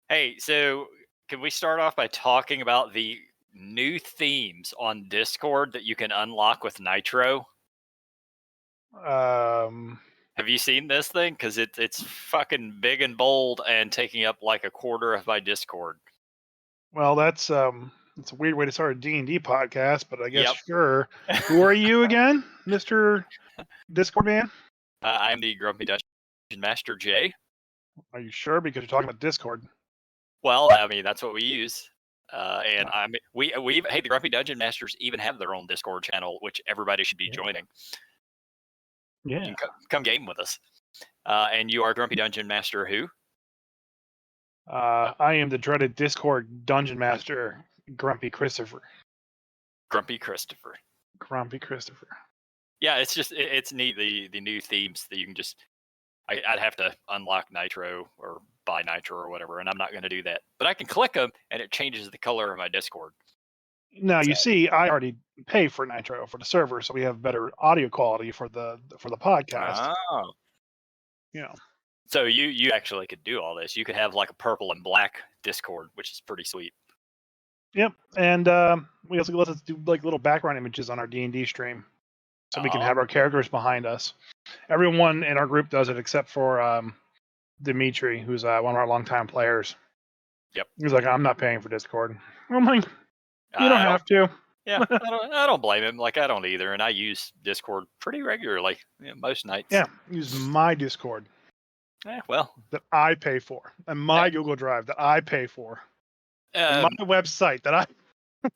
Hey, so can we start off by talking about the new themes on Discord that you can unlock with Nitro? Um, Have you seen this thing? Because it's fucking big and bold and taking up like a quarter of my Discord. well, that's a weird way to start a D&D podcast, but I guess Yep. sure. Who are you again, Mr. Discord man? I'm the Grumpy Dungeon Master Jay. Are you sure? Because you're talking about Discord. Well, I mean that's what we use. And Oh, hey, the Grumpy Dungeon Masters even have their own Discord channel, which everybody should be yeah. joining. Yeah. You can come game with us. And you are Grumpy Dungeon Master who? I am the dreaded Discord dungeon master, Grumpy Christopher. Grumpy Christopher. Grumpy Christopher. Yeah, it's neat the new themes that you can just I'd have to unlock Nitro or buy Nitro or whatever, and I'm not going to do that. But I can click them and it changes the color of my Discord. Now So, you see, I already pay for Nitro for the server, so we have better audio quality for the podcast. oh, You know. so you actually could do all this. You could have like a purple and black Discord, which is pretty sweet. Yep, and we also let us do like little background images on our D&D stream, so we can Oh, have our characters behind us. Everyone in our group does it except for Dimitri, who's one of our longtime players. yep. He's like, I'm not paying for Discord. I'm like, you don't I don't. have to. Yeah, I don't blame him. Like I don't either, and I use Discord pretty regularly, most nights. Yeah, use my Discord Well, that I pay for, and my Google Drive that I pay for, and my um, website that I.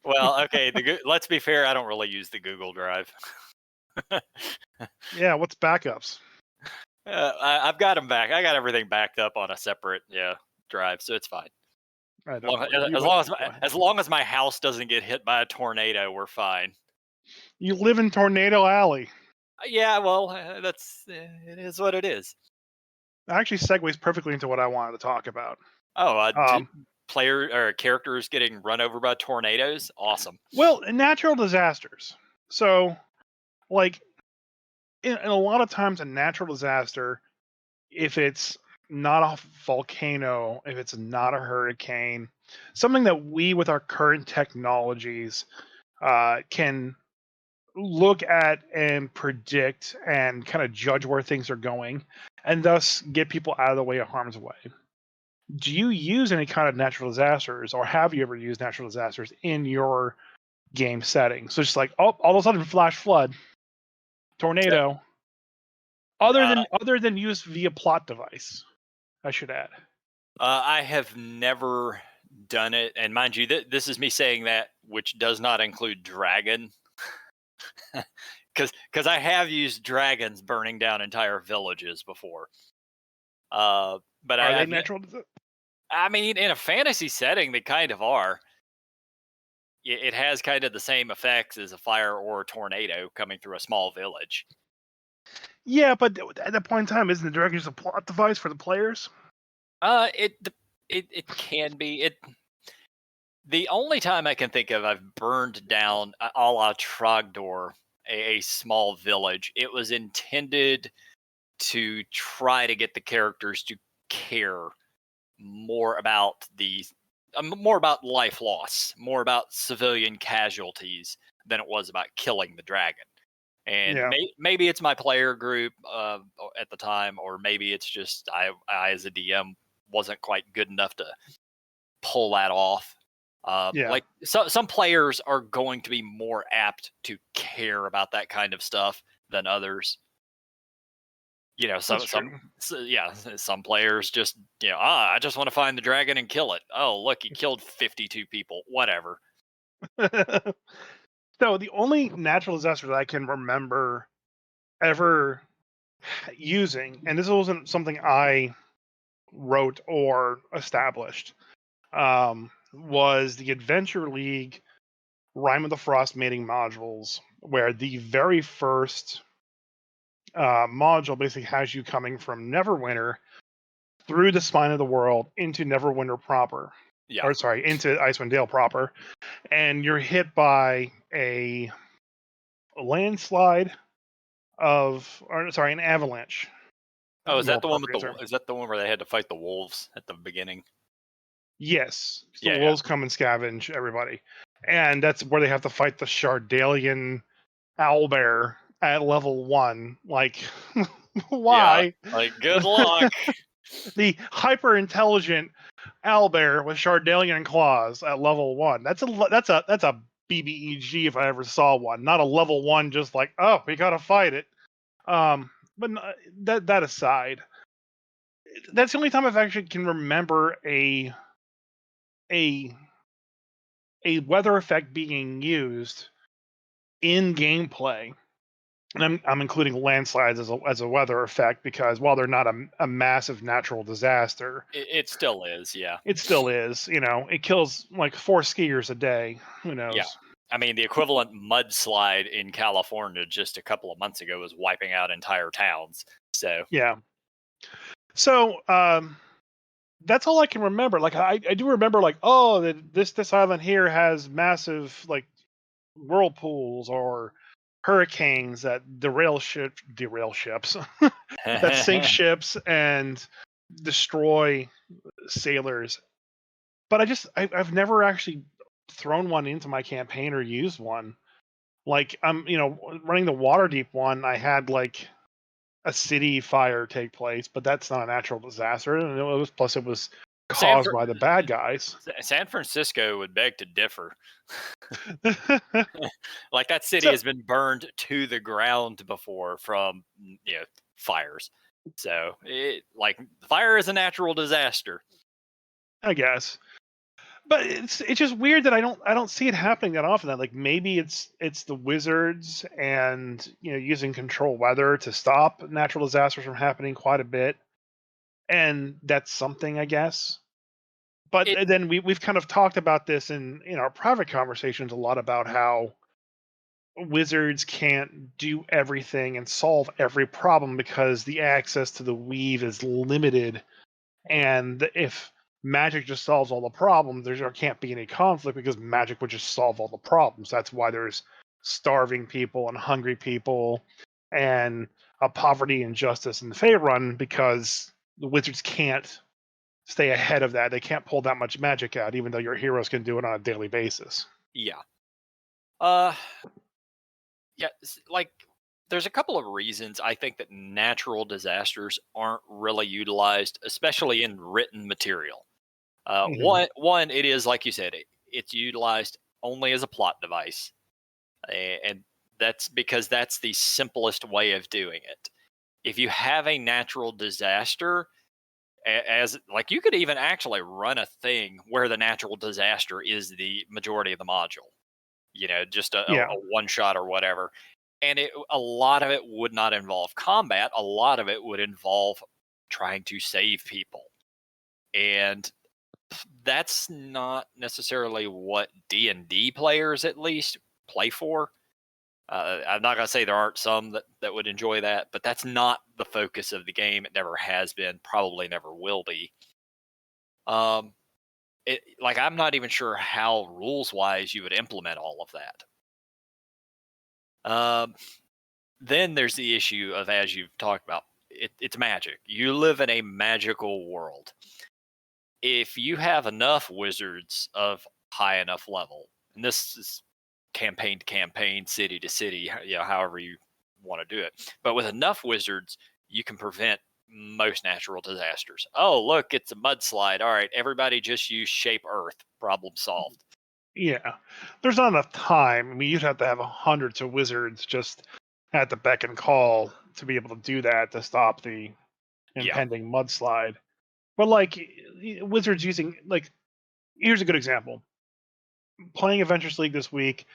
well, okay. Let's be fair. I don't really use the Google Drive. Yeah, what's backups? I've got them back. I got everything backed up on a separate drive, so it's fine. I don't know. As long as my house doesn't get hit by a tornado, we're fine. You live in Tornado Alley. Yeah, well, it is what it is. Actually, segues perfectly into what I wanted to talk about. Oh, player or characters getting run over by tornadoes, awesome. Well, natural disasters. So, like, in a lot of times, a natural disaster, if it's not a volcano, if it's not a hurricane, something that we, with our current technologies, can look at and predict and kind of judge where things are going, and thus get people out of the way of harm's way. Do you use any kind of natural disasters, or have you ever used natural disasters in your game setting? So just like, oh, all of a sudden, flash flood, tornado. Other than used via plot device, I should add. I have never done it, and mind you, this is me saying that, which does not include dragon, because I have used dragons burning down entire villages before. But Are they natural? I mean, in a fantasy setting, they kind of are. It has kind of the same effects as a fire or a tornado coming through a small village. Yeah, but at that point in time, isn't the dragon just a plot device for the players? It can be it. The only time I can think of I've burned down a la Trogdor, a small village. It was intended to try to get the characters to care more about more about life loss, more about civilian casualties than it was about killing the dragon. And Yeah, maybe it's my player group at the time, or maybe it's just I as a DM wasn't quite good enough to pull that off. yeah, Like some players are going to be more apt to care about that kind of stuff than others. that's true. Some players just I just want to find the dragon and kill it. Oh, look, he killed 52 people. Whatever. So the only natural disaster that I can remember ever using, and this wasn't something I wrote or established, was the Adventure League Rime of the Frost mating modules, where the very first module basically has you coming from Neverwinter through the spine of the world into Neverwinter proper, Yeah. or sorry, into Icewind Dale proper, and you're hit by a landslide an avalanche. Oh, More is that the one appropriate term. is that the one where they had to fight the wolves at the beginning? Yes, the Yeah, wolves come and scavenge everybody, and that's where they have to fight the Shardalian owlbear at level 1. Like, yeah. why? Like, good luck. The hyper intelligent owlbear with Shardalian claws at level 1. That's a BBEG if I ever saw one. Not a level 1, just like, oh, we gotta fight it. But that aside, that's the only time I've actually can remember a a weather effect being used in gameplay. And I'm including landslides as a weather effect because while they're not a massive natural disaster, It still is, yeah. it still is. It kills like 4 skiers a day. Who Yeah. knows? I mean, the equivalent mudslide in California just a couple of months ago was wiping out entire towns. So, Yeah. So that's all I can remember. Like I do remember like, oh, this island here has massive like whirlpools or hurricanes that derail ships that sink ships and destroy sailors. But I've never actually thrown one into my campaign or used one. Like running the Waterdeep one, I had like a city fire take place, but that's not a natural disaster, and it was San, caused by the bad guys. San Francisco would beg to differ. Like, that city So has been burned to the ground before from, fires. So, fire is a natural disaster. I guess, but it's just weird that I don't see it happening that often. That like maybe it's the wizards and using control weather to stop natural disasters from happening quite a bit, and that's something I guess. But It then we've kind of talked about this in our private conversations a lot about how wizards can't do everything and solve every problem because the access to the weave is limited, and if magic just solves all the problems, there can't be any conflict because magic would just solve all the problems. That's why there's starving people and hungry people and a poverty and justice in the Faerun, because the wizards can't stay ahead of that. They can't pull that much magic out, even though your heroes can do it on a daily basis. Yeah. Uh, yeah, like, there's a couple of reasons I think that natural disasters aren't really utilized, especially in written material. Hmm. One, it is like you said, it's utilized only as a plot device, and that's because that's the simplest way of doing it. If you have a natural disaster, as like, you could even actually run a thing where the natural disaster is the majority of the module. Just Yeah, a one shot or whatever, and a lot of it would not involve combat. A lot of it would involve trying to save people, and that's not necessarily what D&D players, at least, play for. I'm not going to say there aren't some that would enjoy that, but that's not the focus of the game. It never has been, probably never will be. Um, I'm not even sure how rules wise you would implement all of that. Then there's the issue of, as you've talked about, it's magic. You live in a magical world. If you have enough wizards of high enough level, and this is campaign to campaign, city to city, however you want to do it, but with enough wizards, you can prevent most natural disasters. Oh, look, it's a mudslide. All right, everybody just use shape earth. Problem solved. yeah. There's not enough time. I mean, you'd have to have hundreds of wizards just at the beck and call to be able to do that to stop the Yeah. impending mudslide. But like wizards using like here's a good example. Playing Adventures League this week,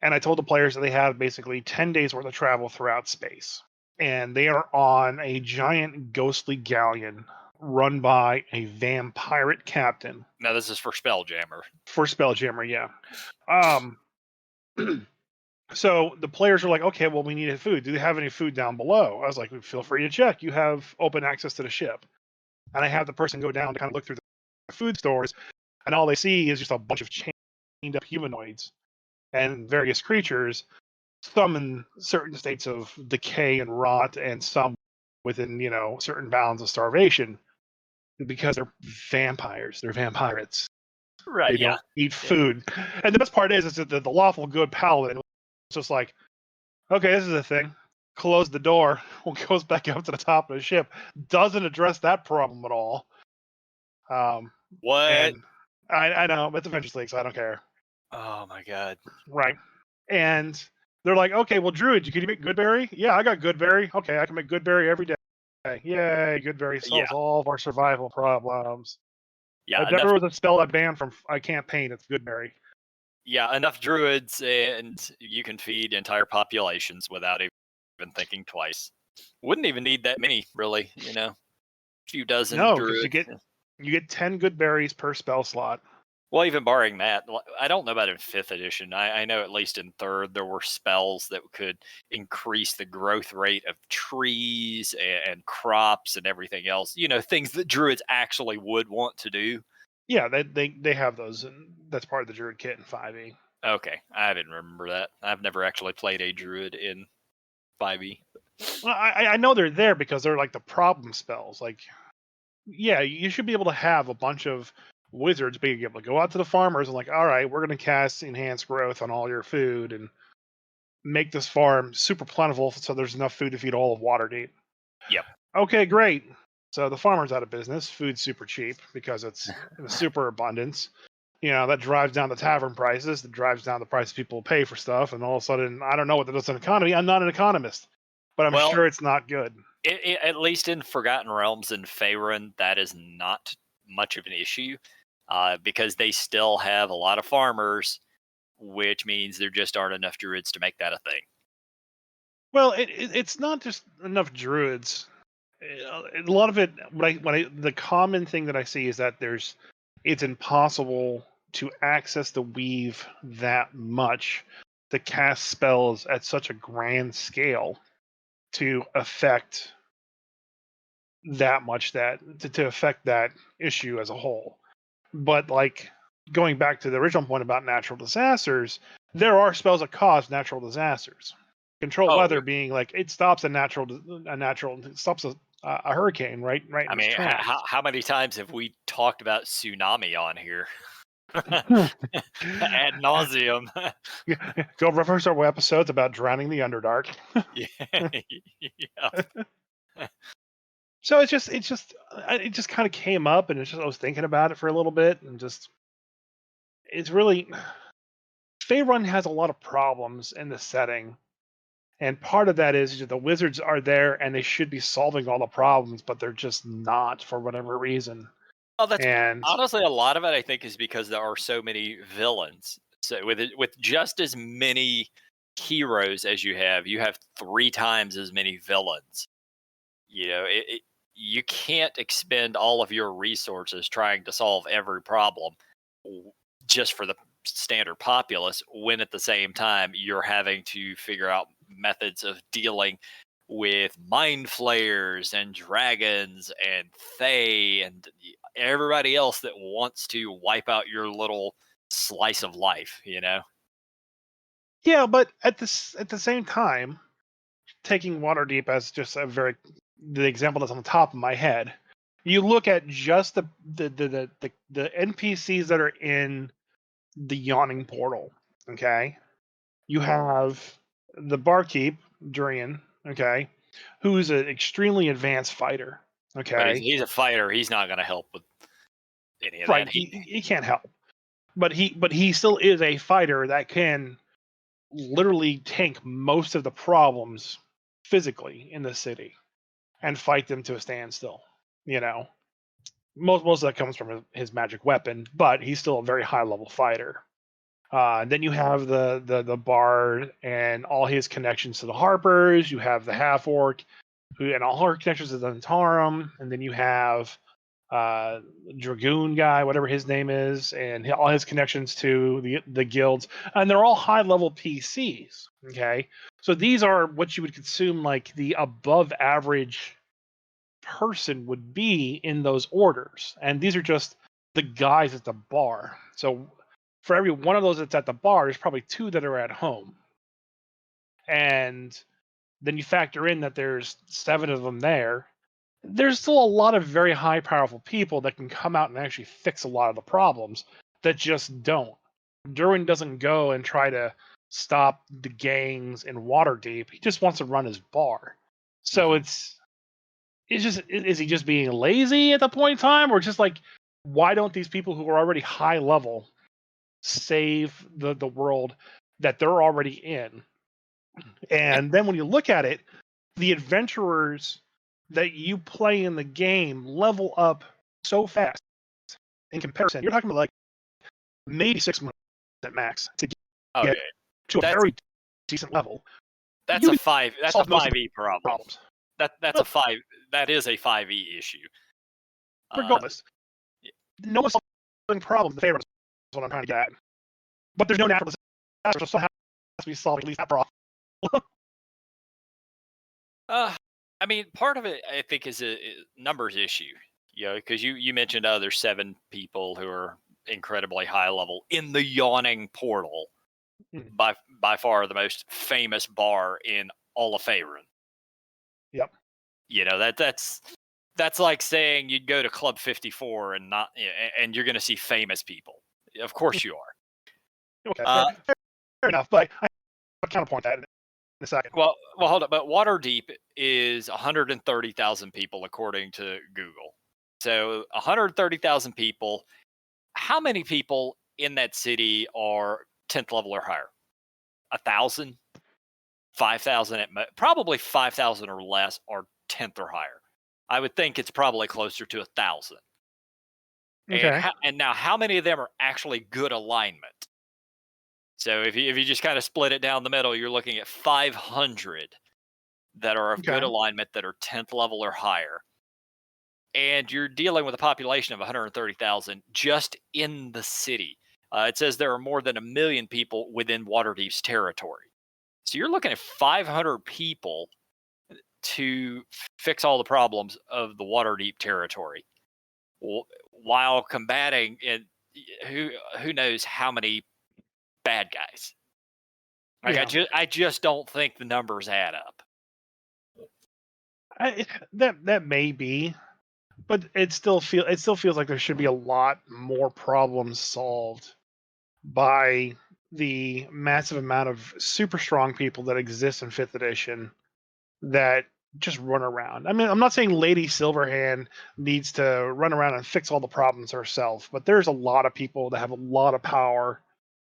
and I told the players that they have basically 10 days worth of travel throughout space. And they are on a giant ghostly galleon run by a vampire captain Now this is for Spelljammer. for Spelljammer, yeah. Um, so the players are like, okay, well, we needed food. Do they have any food down below? I was like, feel free to check. You have open access to the ship. And I have the person go down to kind of look through the food stores, and all they see is just a bunch of chained up humanoids and various creatures, some in certain states of decay and rot, and some within certain bounds of starvation. because they're vampires. They're vampirates. Right. They Yeah. don't eat Yeah. food. And the best part is that the lawful good paladin was just like, okay, this is a thing. Close the door. Goes back up to the top of the ship. Doesn't address that problem at all. What? And I know it's Avengers League, so I don't care. Oh my god. Right. And they're like, okay, well, Druid, can you make Goodberry? Yeah, I got Goodberry. Okay, I can make Goodberry every day. Yay, Goodberry Yeah. solves all of our survival problems. Yeah. If Enough. there was a spell I banned from I can't paint, it's Goodberry. Yeah. Enough druids, and you can feed entire populations without even thinking twice. Wouldn't even need that many, really. A few dozen No, because druids. you get 10 good berries per spell slot. Well, even barring that, I don't know about in fifth edition. I know at least in third there were spells that could increase the growth rate of trees and crops and everything else. Things that druids actually would want to do. Yeah, they have those, and that's part of the Druid kit in 5e. Okay, I didn't remember that. I've never actually played a druid in 5e. Well, I know they're there because they're like the problem spells. Like, yeah, you should be able to have a bunch of wizards being able to go out to the farmers and like, all right, we're going to cast enhanced growth on all your food and make this farm super plentiful so there's enough food to feed all of Waterdeep. Yep. Okay, great. So the farmer's out of business. Food's super cheap because it's in a super abundance. That drives down the tavern prices. That drives down the price people pay for stuff. And all of a sudden, I don't know what that does to an economy. I'm not an economist, but I'm Well, sure it's not good. at least in Forgotten Realms and Faerun, that is not much of an issue because they still have a lot of farmers, which means there just aren't enough druids to make that a thing. Well, it's not just enough druids. A lot of it, the common thing that I see is that it's impossible to access the weave that much to cast spells at such a grand scale to affect that much to affect that issue as a whole. But like going back to the original point about natural disasters, there are spells that cause natural disasters. Control Oh, weather being like it stops it stops a hurricane right I in its mean, tracks. how many times have we talked about tsunami on here? Ad nauseum. Go reference our episodes about drowning the Underdark. Yeah. Yeah. So it just kind of came up, and I was thinking about it for a little bit, and it's really Faerun has a lot of problems in the setting, and part of that is the wizards are there and they should be solving all the problems, but they're just not for whatever reason. Well, that's And honestly a lot of it. I think is because there are so many villains. So with just as many heroes as you have 3 times as many villains. You can't expend all of your resources trying to solve every problem just for the standard populace when at the same time you're having to figure out methods of dealing with mind flayers and dragons and Thay and everybody else that wants to wipe out your little slice of life. yeah, but at the same time, taking Waterdeep as just the example that's on the top of my head, you look at just the NPCs that are in the yawning portal. Okay, you have the barkeep Durian. Okay, who's an extremely advanced fighter. But Okay, he's a fighter. He's not going to help with any of right. that. He can't help, but he still is a fighter that can literally tank most of the problems physically in the city and fight them to a standstill. You know, most of that comes from his magic weapon, but he's still a very high level fighter. Then you have the bard and all his connections to the Harpers. You have the half orc, and all her connections to the Antarum, and then you have Dragoon guy, whatever his name is, and all his connections to the guilds, and they're all high level PCs. Okay, so these are what you would consume like the above average person would be in those orders, and these are just the guys at the bar. So for every one of those that's at the bar, there's probably 2 that are at home, and then you factor in that there's 7 of them there. there's still a lot of very high powerful people that can come out and actually fix a lot of the problems that just don't. Derwin doesn't go and try to stop the gangs in Waterdeep. He just wants to run his bar. So Mhm. it's just, is he just being lazy at the point in time, or just like, why don't these people who are already high level save the world that they're already in? And then when you look at it, the adventurers that you play in the game level up so fast in comparison. You're talking about like maybe 6 months at max to Oh get yeah, to a that's very decent level. that's You a can five. That's a solve most of five the E problem. problems. That's a But five. That is a 5e issue. Uh, regardless, no one's solving problems in favor of is what I'm trying to get at. But there's no natural disaster, so somehow has to be solving at least that problem. uh, I mean, part of it I think is a numbers issue. You know, because you mentioned there's 7 people who are incredibly high level in the yawning portal, Hmm. by far the most famous bar in all of Faerun. Yep. You know that's like saying you'd go to Club 54 and not, and you're going to see famous people. Of course you are. Okay, Uh, fair enough. But I'll counterpoint that in a second. well, hold up. But Waterdeep is 130,000 people according to Google. So 130,000 people. How many people in that city are 10th level or higher? 1,000, 5,000 at probably 5,000 or less are 10th or higher. I would think it's probably closer to 1,000. Okay. And now, how many of them are actually good alignment? So if you just kind of split it down the middle, you're looking at 500 that are of good Okay. alignment that are 10th level or higher, and you're dealing with a population of 130,000 just in the city. It says there are more than 1 million people within Waterdeep's territory. So you're looking at 500 people to fix all the problems of the Waterdeep territory, while combating who who knows how many bad guys. Like Yeah. I just don't think the numbers add up. That may be, but it still feels like there should be a lot more problems solved by the massive amount of super strong people that exist in fifth edition that just run around. I mean, I'm not saying Lady Silverhand needs to run around and fix all the problems herself, but there's a lot of people that have a lot of power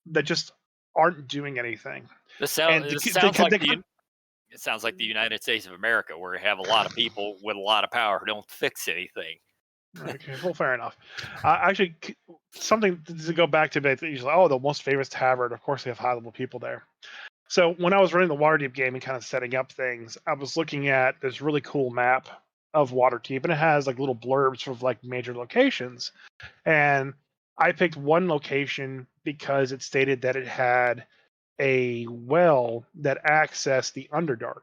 that just aren't doing anything. And This sounds like it sounds like the United States of America, where you have a lot of people with a lot of power who don't fix anything. okay, well, fair enough. Actually, something to go back to a bit. Usually, oh, the most famous tavern. Of course, they have high level people there. So when I was running the Waterdeep game and kind of setting up things, I was looking at this really cool map of Waterdeep, and it has like little blurbs of like major locations. And I picked one location because it stated that it had a well that accessed the Underdark.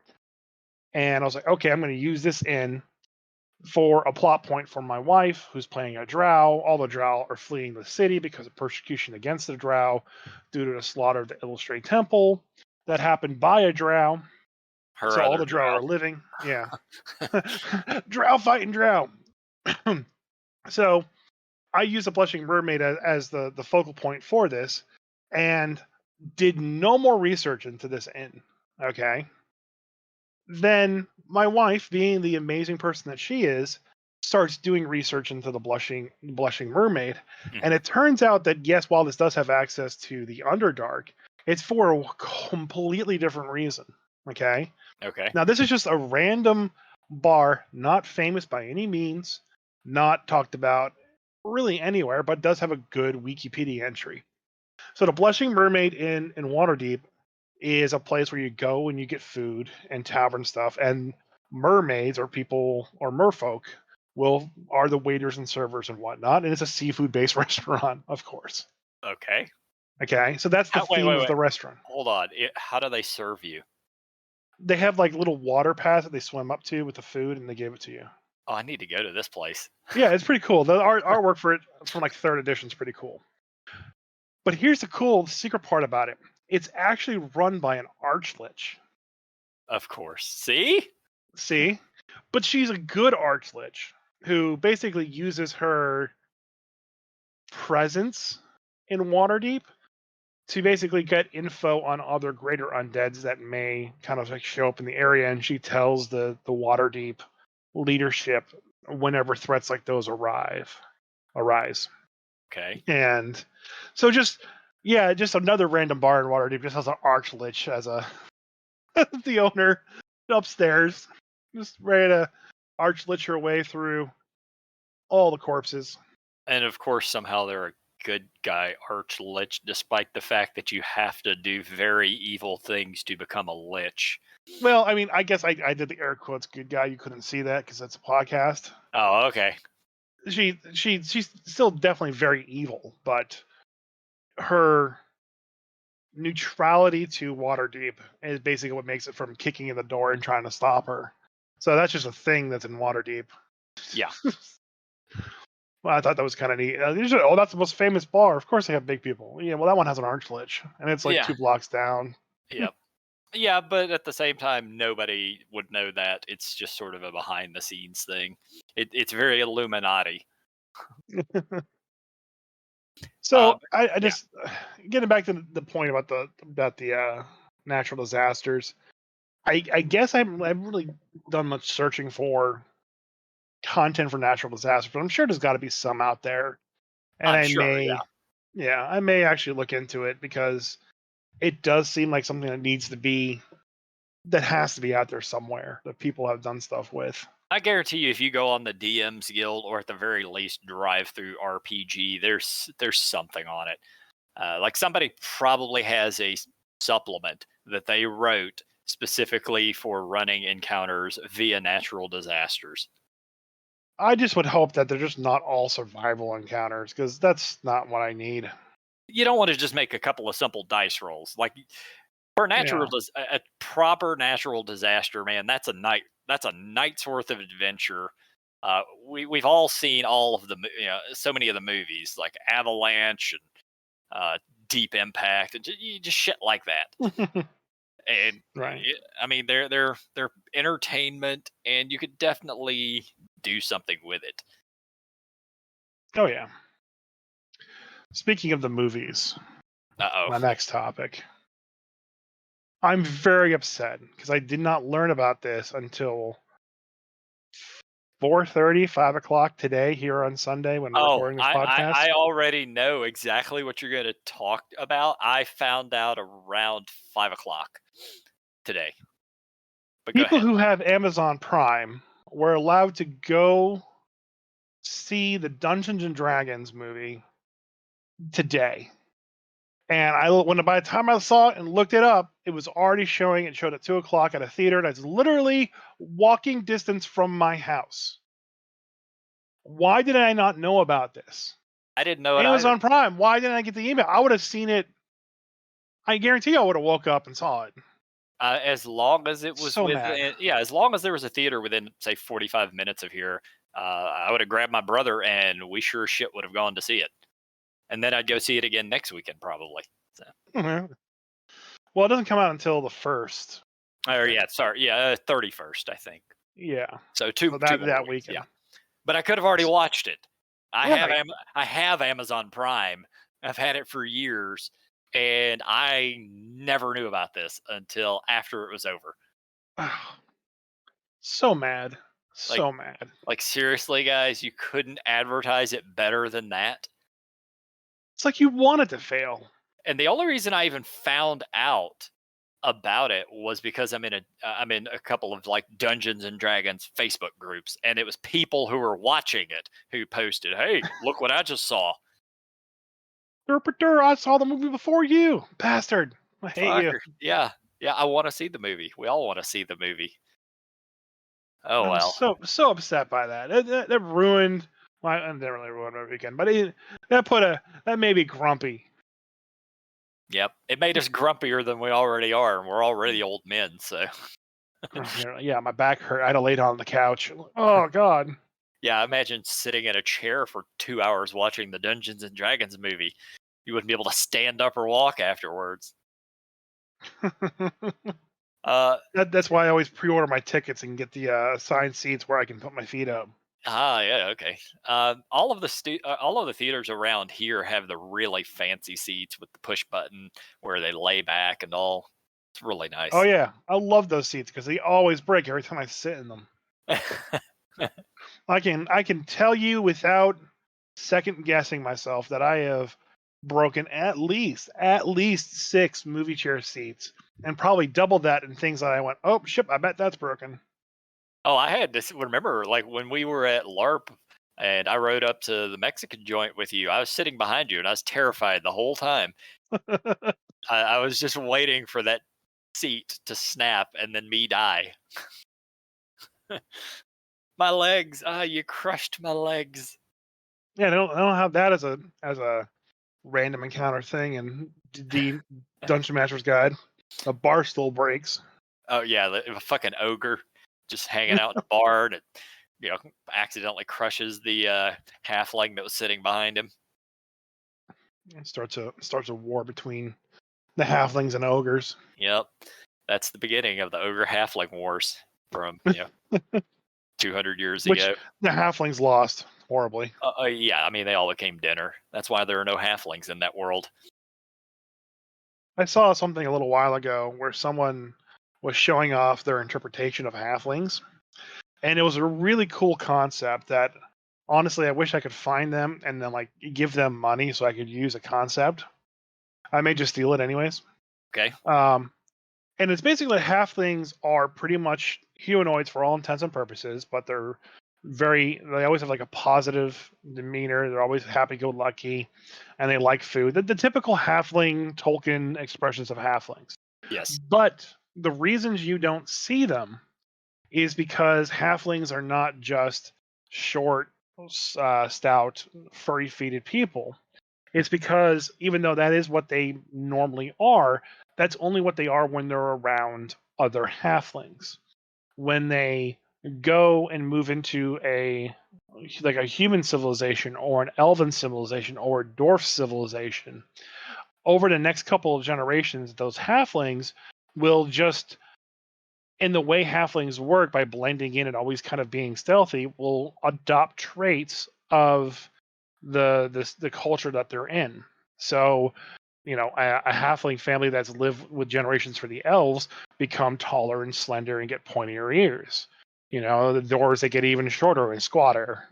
And I was like, okay, I'm going to use this in for a plot point for my wife, who's playing a drow. All the drow are fleeing the city because of persecution against the drow due to the slaughter of the Illustrated Temple that happened by a drow. Her So all other the drow drow. are living. Yeah. Drow fighting drow. So I used a blushing mermaid as the focal point for this and did no more research into this inn. Okay. Then my wife, being the amazing person that she is, starts doing research into the blushing mermaid, and Mhm. it turns out that yes, while this does have access to the Underdark, it's for a completely different reason. Okay, Okay. now this is just a random bar, not famous by any means, not talked about really anywhere, but does have a good Wikipedia entry. So the Blushing Mermaid in Waterdeep is a place where you go and you get food and tavern stuff, and mermaids or people or merfolk will are the waiters and servers and whatnot, and it's a seafood based restaurant, of course. Okay. Okay, so that's the Wait, theme wait, of wait. the restaurant. Hold on. How do they serve you? They have like little water paths that they swim up to with the food, and they give it to you. Oh, I need to go to this place. Yeah, it's pretty cool. The artwork for it from like third edition is pretty cool. But here's the cool secret part about it: it's actually run by an archlich. Of course. See? See? But she's a good Archlich who basically uses her presence in Waterdeep to basically get info on other greater undeads that may kind of like show up in the area, and she tells the Waterdeep leadership whenever threats like those arise. Okay. And so just another random bar in Waterdeep just has an Archlich as a the owner upstairs, just ready to Archlich her way through all the corpses. And of course, somehow they're a good guy arch-lich, despite the fact that you have to do very evil things to become a lich. Well, I mean, I guess I did the air quotes good guy. You couldn't see that because it's a podcast. Oh, okay. She's still definitely very evil, but her neutrality to Waterdeep is basically what makes it from kicking in the door and trying to stop her. So that's just a thing that's in Waterdeep. Yeah. Well, I thought that was kind of neat. Oh, that's the most famous bar. Of course they have big people. Yeah, well, that one has an Archlich, and it's like Yeah. 2 blocks down. Yep. Yeah, but at the same time, nobody would know that. It's just sort of a behind-the-scenes thing. It's very Illuminati. So I Yeah. just getting back to the point about the natural disasters. I guess I'm really done much searching for content for natural disasters, but I'm sure there's got to be some out there, and I'm sure, yeah. I may actually look into it because it does seem like something that has to be out there somewhere that people have done stuff with. I guarantee you, if you go on the DM's Guild, or at the very least Drive Through RPG, there's something on it. Like somebody probably has a supplement that they wrote specifically for running encounters via natural disasters. I just would hope that they're just not all survival encounters because that's not what I need. You don't want to just make a couple of simple dice rolls. Like for a proper natural disaster, man, that's a night. That's a night's worth of adventure. We've all seen all of the so many of the movies like Avalanche and Deep Impact and just shit like that. And Right. I mean, they're entertainment, and you could definitely do something with it. Oh yeah. Speaking of the movies, Uh-oh. my next topic. I'm very upset because I did not learn about this until 4:30, 5 o'clock today here on Sunday when we're Oh, recording this I podcast. I already know exactly what you're going to talk about. I found out around 5 o'clock today. But go People ahead. who have Amazon Prime were allowed to go see the Dungeons and Dragons movie today. And by the time I saw it and looked it up, it was already showing. It showed at 2 o'clock at a theater that's literally walking distance from my house. Why did I not know about this? I didn't know it either. Amazon Prime. Why didn't I get the email? I would have seen it. I guarantee I would have woke up and saw it. As long as it was So mad. within, yeah, as long as there was a theater within, say, 45 minutes of here, I would have grabbed my brother and we sure shit would have gone to see it. And then I'd go see it again next weekend, probably. So. Mhm. Well, it doesn't come out until the 1st. Or yeah, sorry, yeah, 31st, I think. Yeah. So two So more that weeks, weekend. yeah. But I could have already watched it. I Right. have Amazon Prime. I've had it for years, and I never knew about this until after it was over. So mad. Like, So mad. like seriously, guys, you couldn't advertise it better than that. It's like you wanted to fail. And the only reason I even found out about it was because I'm in a couple of like Dungeons and Dragons Facebook groups, and it was people who were watching it who posted, "Hey, look what I just saw." I saw the movie before you, bastard. I hate you. Fucker. Yeah. Yeah, I want to see the movie. We all want to see the movie. Oh I'm well. so upset by that. That ruined. Well, I didn't really ruin my weekend, but that made me grumpy. Yep. It made us grumpier than we already are, and we're already old men, so Yeah, my back hurt. I had to lay down on the couch. Oh God. yeah, imagine sitting in a chair for 2 hours watching the Dungeons and Dragons movie. You wouldn't be able to stand up or walk afterwards. Uh, That's why I always pre-order my tickets and get the assigned seats where I can put my feet up. yeah, okay. All of the theaters around here have the really fancy seats with the push button where they lay back and all. It's really Oh nice. yeah, I love those seats because they always break every time I sit in them. I can tell you without second guessing myself that I have broken at least 6 movie chair seats and probably double that in things that I went, oh shit, I bet that's broken. Oh, I had this. Remember, like when we were at LARP and I rode up to the Mexican joint with you, I was sitting behind you and I was terrified the whole time. I was just waiting for that seat to snap and then me die. My legs. Ah, you crushed my legs. Yeah, I don't have that as a random encounter thing and the Dungeon Master's Guide. The bar stool breaks. Oh yeah, a fucking ogre just hanging out in a bar and it, accidentally crushes the halfling that was sitting behind him. It starts a war between the halflings and ogres. Yep, that's the beginning of the ogre halfling wars from 200 years Which ago. the halflings lost horribly. Yeah, I mean they all became dinner. That's why there are no halflings in that world. I saw something a little while ago where someone was showing off their interpretation of halflings, and it was a really cool concept that honestly I wish I could find them and then like give them money so I could use a concept. I may just steal it anyways. Okay. Um, and it's basically that halflings are pretty much humanoids for all intents and purposes, but they always have like a positive demeanor. They're always happy-go-lucky, and they like food. The typical halfling Tolkien expressions of halflings. Yes. But the reasons you don't see them is because halflings are not just short, stout, furry-feeted people. It's because even though that is what they normally are, that's only what they are when they're around other halflings. When they go and move into a human civilization or an elven civilization or a dwarf civilization, over the next couple of generations, those halflings will just, in the way halflings work by blending in and always kind of being stealthy, will adopt traits of the culture that they're in. So, a halfling family that's lived with generations for the elves become taller and slender and get pointier ears. The dwarves that get even shorter and squatter,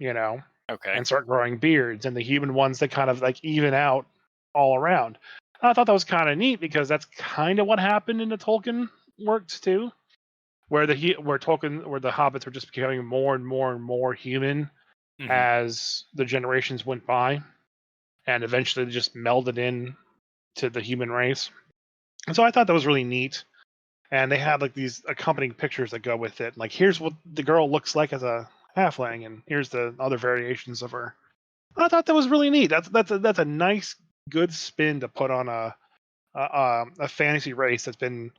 Okay. and start growing beards, and the human ones that kind of like even out all around. I thought that was kind of neat because that's kind of what happened in the Tolkien works too, where the hobbits were just becoming more and more and more human Hmm. as the generations went by, and eventually they just melded in to the human race. And so I thought that was really neat. And they had like these accompanying pictures that go with it. Like here's what the girl looks like as a halfling, and here's the other variations of her. I thought that was really neat. That's a nice, good spin to put on a fantasy race that's been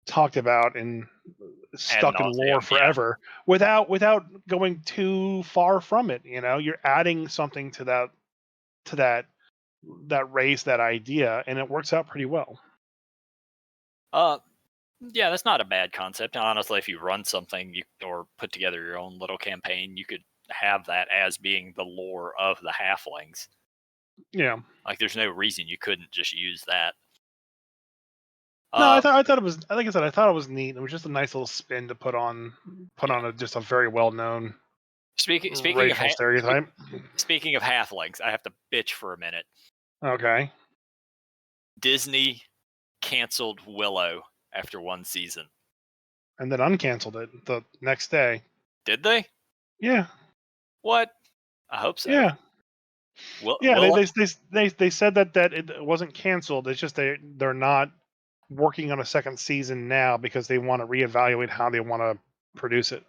talked about and Ad stuck in lore nauseum. Yeah. forever without going too far from it. You're adding something to that race, that idea, and it works out pretty well. Uh, yeah, that's not a bad concept. Honestly, if you run something or put together your own little campaign, you could have that as being the lore of the halflings. Yeah. Like, there's no reason you couldn't just use that. No, I Uh, thought it was. Like I said, I thought it was neat. It was just a nice little spin to put on yeah. just a very well known Speaking of racial stereotype. speaking of halflings, I have to bitch for a minute. Okay, Disney canceled Willow after one season. and then uncanceled it the next day. Did they? Yeah, What? I hope so. yeah, yeah. They Willow. they they said that it wasn't canceled. It's just they're not working on a second season now because they want to reevaluate how they want to produce it.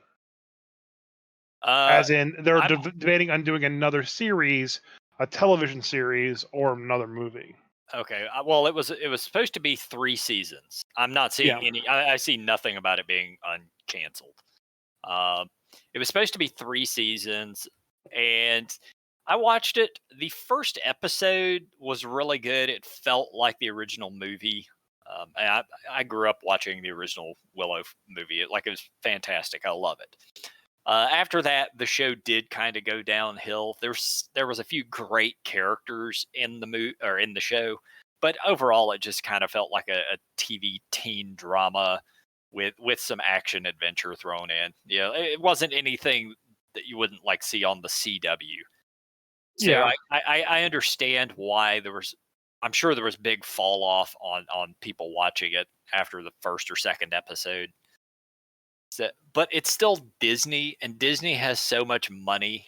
Uh, As in, they're I'm debating on doing another series, a television series, or another movie. okay. Well, it was supposed to be 3 seasons. I'm not Yeah. seeing any. I see nothing about it being uncanceled. Um, it was supposed to be 3 seasons, and I watched it. The first episode was really good. It felt like the original movie. And I grew up watching the original Willow movie. It was fantastic. I love it. After that, the show did kind of go downhill. There was a few great characters in the show, but overall, it just kind of felt like a TV teen drama with some action adventure thrown in. It wasn't anything that you wouldn't see on the CW. So Yeah. I understand why there was. I'm sure there was big fall off on people watching it after the first or second episode. So, but it's still Disney, and Disney has so much money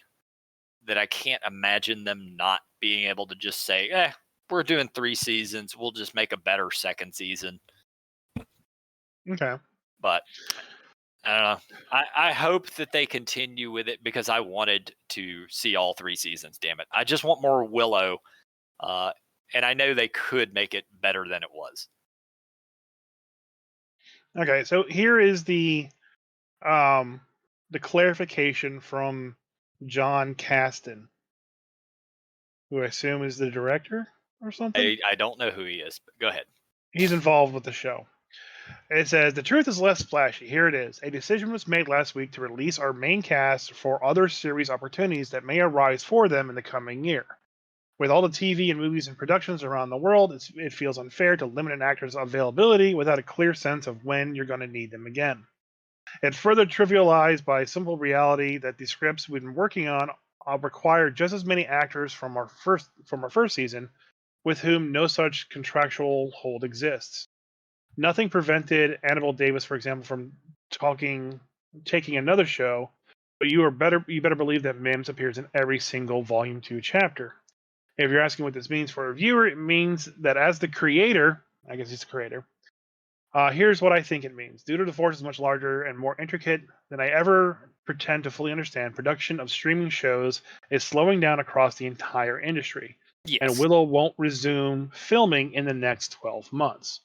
that I can't imagine them not being able to just say, we're doing 3 seasons. We'll just make a better second season. Okay. But I don't know. I hope that they continue with it because I wanted to see all 3 seasons. Damn it. I just want more Willow. And I know they could make it better than it was. Okay. So here is the clarification from John Caston, who I assume is the director or something. I don't know who he is, but go ahead. He's involved with the show. It says, the truth is less flashy. Here it is. A decision was made last week to release our main cast for other series opportunities that may arise for them in the coming year. With all the TV and movies and productions around the world, it feels unfair to limit an actor's availability without a clear sense of when you're going to need them again. It's further trivialized by simple reality that the scripts we've been working on require just as many actors from our first season, with whom no such contractual hold exists. Nothing prevented Annabelle Davis, for example, from taking another show, but you better believe that Mims appears in every single Volume 2 chapter. If you're asking what this means for a viewer, it means that as the creator, I guess he's the creator, here's what I think it means. Due to the forces much larger and more intricate than I ever pretend to fully understand, production of streaming shows is slowing down across the entire industry, and Yes. Willow won't resume filming in the next 12 months.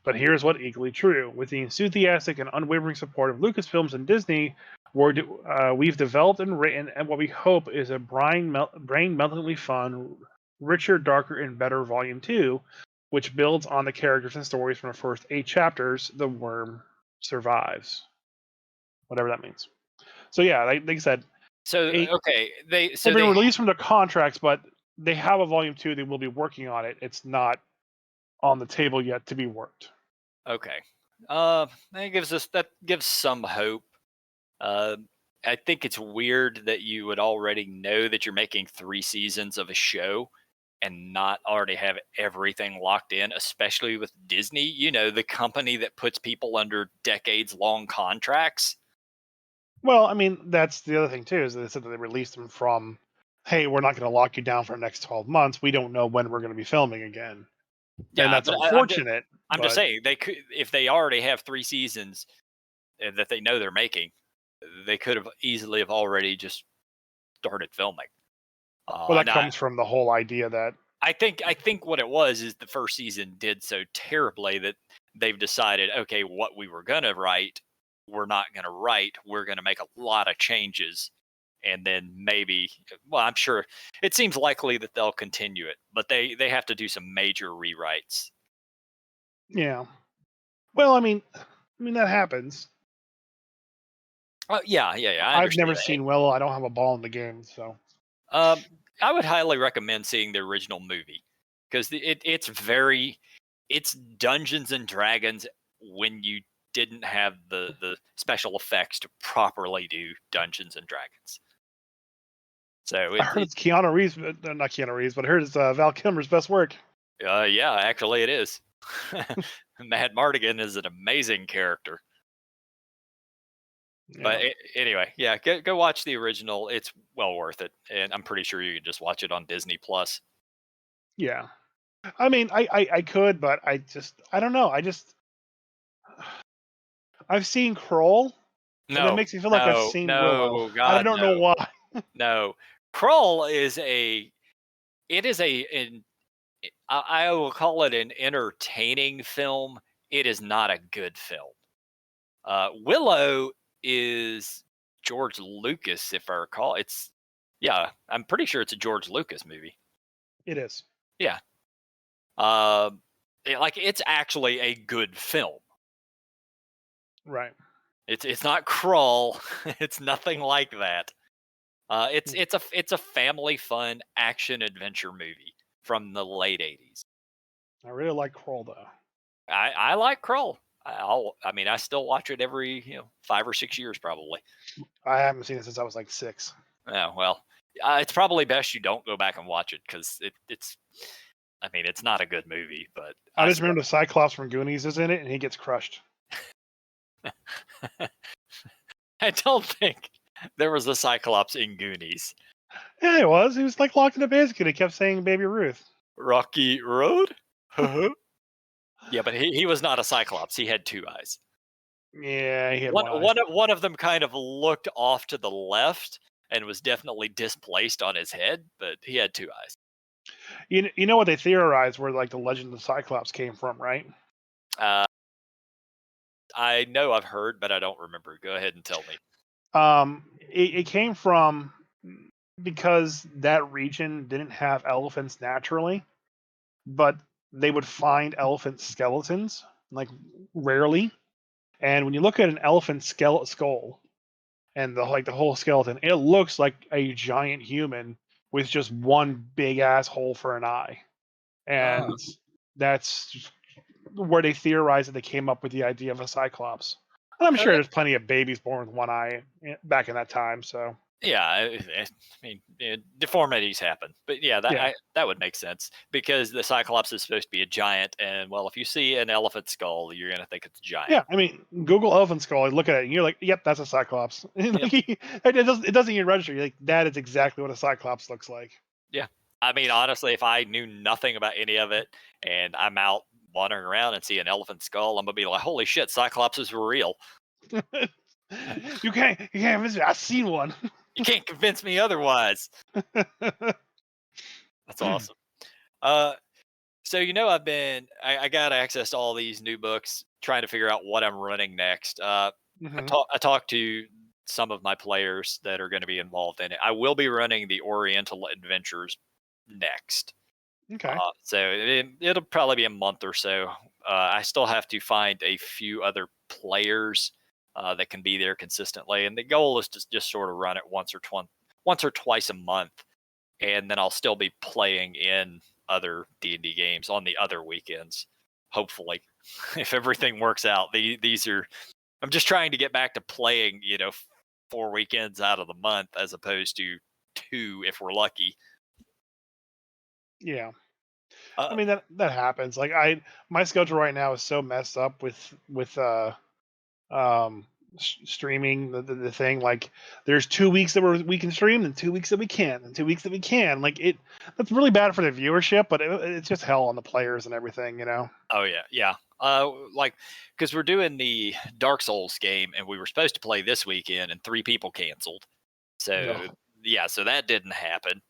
But here's what equally true. With the enthusiastic and unwavering support of Lucasfilms and Disney, we've developed and written and what we hope is a brain-meltingly fun, richer, darker, and better Volume 2, which builds on the characters and stories from the first 8 chapters. The worm survives. Whatever that means. So yeah, like I said, So okay, they've been released from their contracts, but they have a Volume 2. They will be working on it. It's not on the table yet to be worked. Okay. That gives some hope. Uh, I think it's weird that you would already know that you're making 3 seasons of a show and not already have everything locked in, especially with Disney, the company that puts people under decades-long contracts. Well, I mean, that's the other thing too, is that they said that they released them from, hey, we're not going to lock you down for the next 12 months. We don't know when we're going to be filming again. And Yeah, that's but unfortunate. I'm just But saying they could, if they already have 3 seasons that they know they're making, they could have easily have already just started filming. well, that And comes from the whole idea that I think what it was is the first season did so terribly that they've decided, okay, what we were gonna write, we're not gonna write. We're gonna make a lot of changes, and then maybe, well, I'm sure it seems likely that they'll continue it, but they have to do some major rewrites. yeah. Well, I mean that happens. Oh yeah, I I've understand. never seen Willow. I don't have a ball in the game, so I would highly recommend seeing the original movie because it's Dungeons and Dragons when you didn't have the special effects to properly do Dungeons and Dragons. So I heard it's Keanu Reeves, not Keanu Reeves, but I heard it's Val Kilmer's best work. yeah, actually it is. Mad Mardigan is an amazing character. But Yeah. anyway, yeah, go watch the original. It's well worth it, and I'm pretty sure you can just watch it on Disney Plus. Yeah. I mean, I could, but I don't know. I've seen Kroll, and that No, makes me feel like I've no, seen Willow. no, I God, don't know no, why. no. Krull is I will call it an entertaining film. It is not a good film. Willow is George Lucas, if I recall. Yeah, I'm pretty sure it's a George Lucas movie. It is. Yeah. Uh, like it's actually a good film. Right. It's not Crawl. It's nothing like that. It's Hmm. it's a family fun action adventure movie from the late '80s. I really like Kroll though. I like Crawl. I mean I still watch it every 5 or 6 years probably. I haven't seen it since I was like 6. Yeah, well, it's probably best you don't go back and watch it because it's. I mean, it's not a good movie, but I I just still. remember the Cyclops from Goonies is in it, and he gets crushed. I don't think there was a Cyclops in Goonies. Yeah, it was. He was like locked in a basket. He kept saying "Baby Ruth." Rocky Road. Yeah, but he was not a Cyclops. He had two eyes. Yeah, he had One one eye. one one of them kind of looked off to the left and was definitely displaced on his head, but he had two eyes. You know what they theorized where like the legend of the Cyclops came from, right? Uh, I know I've heard, but I don't remember. Go ahead and tell me. It came from because that region didn't have elephants naturally, but they would find elephant skeletons like rarely. And when you look at an elephant skull and the whole skeleton, it looks like a giant human with just one big ass hole for an eye. Oh, And that's where they theorized that they came up with the idea of a cyclops. And I'm sure okay. there's plenty of babies born with one eye back in that time. So Yeah, I mean, deformities happen, but yeah, yeah, that would make sense because the Cyclops is supposed to be a giant, and well, if you see an elephant skull, you're gonna think it's a giant. yeah. I mean, Google elephant skull. Look at it, and you're like, "Yep, that's a cyclops." And, Yep. like, it doesn't even register. You're like, that is exactly what a cyclops looks like. Yeah. I mean, honestly, if I knew nothing about any of it and I'm out wandering around and see an elephant skull, I'm gonna be like, "Holy shit, Cyclopses were real." You can't visit. I've seen one. You can't convince me otherwise. That's awesome. Uh, so I got access to all these new books, trying to figure out what I'm running next. Hmm. I talked to some of my players that are going to be involved in it. I will be running the Oriental Adventures next. Okay. So it'll probably be a month or so. I still have to find a few other players that can be there consistently, and the goal is to just sort of run it once or twice a month, and then I'll still be playing in other D&D games on the other weekends. Hopefully, if everything works out, these are. I'm just trying to get back to playing, 4 weekends out of the month as opposed to two if we're lucky. Yeah. I Uh, mean that happens. Like my schedule right now is so messed up with um streaming the thing. Like there's 2 weeks that we can stream and 2 weeks that we can't and 2 weeks that we can. Like that's really bad for the viewership, but it's just hell on the players and everything, you know. oh yeah, yeah. Like because we're doing the Dark Souls game, and we were supposed to play this weekend, and 3 people canceled. So Ugh. yeah, so that didn't happen.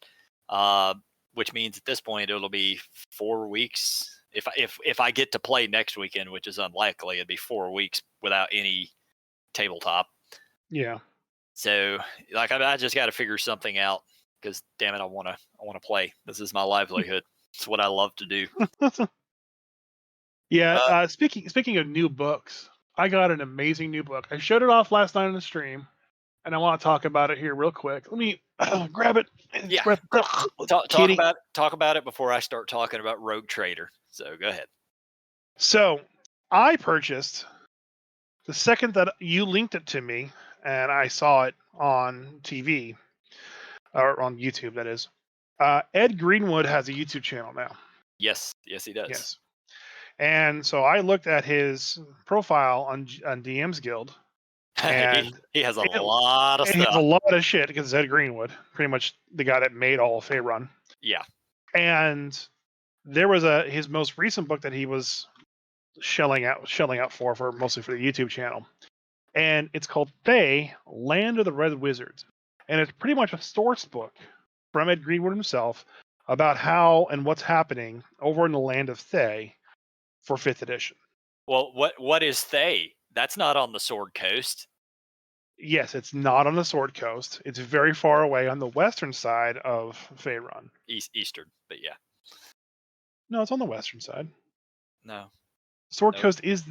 Uh, which means at this point it'll be 4 weeks. If I get to play next weekend, which is unlikely, it'd be 4 weeks without any tabletop. Yeah. So like I just got to figure something out because damn it, I want to play. This is my livelihood. It's what I love to do. Yeah. Uh, Speaking of new books, I got an amazing new book. I showed it off last night on the stream, and I want to talk about it here real quick. Let me grab it. yeah, Kitty. talk about it before I start talking about Rogue Trader. So go ahead. So I purchased the second that you linked it to me, and I saw it on TV or on YouTube. That is, Ed Greenwood has a YouTube channel now. Yes, yes, he does. Yes, and so I looked at his profile on DM's Guild, and He has a it, lot of it has a stuff. lot of shit because Ed Greenwood, pretty much the guy that made all of Faerun. Yeah. And there was his most recent book that he was shelling out for mostly for the YouTube channel, and it's called Thay, Land of the Red Wizards, and it's pretty much a source book from Ed Greenwood himself about how and what's happening over in the land of Thay for 5th edition. Well, what is Thay? That's not on the Sword Coast. Yes, it's not on the Sword Coast. It's very far away on the western side of Faerun. Eastern, but yeah. No, it's on the western side. No. Sword Nope. Coast is.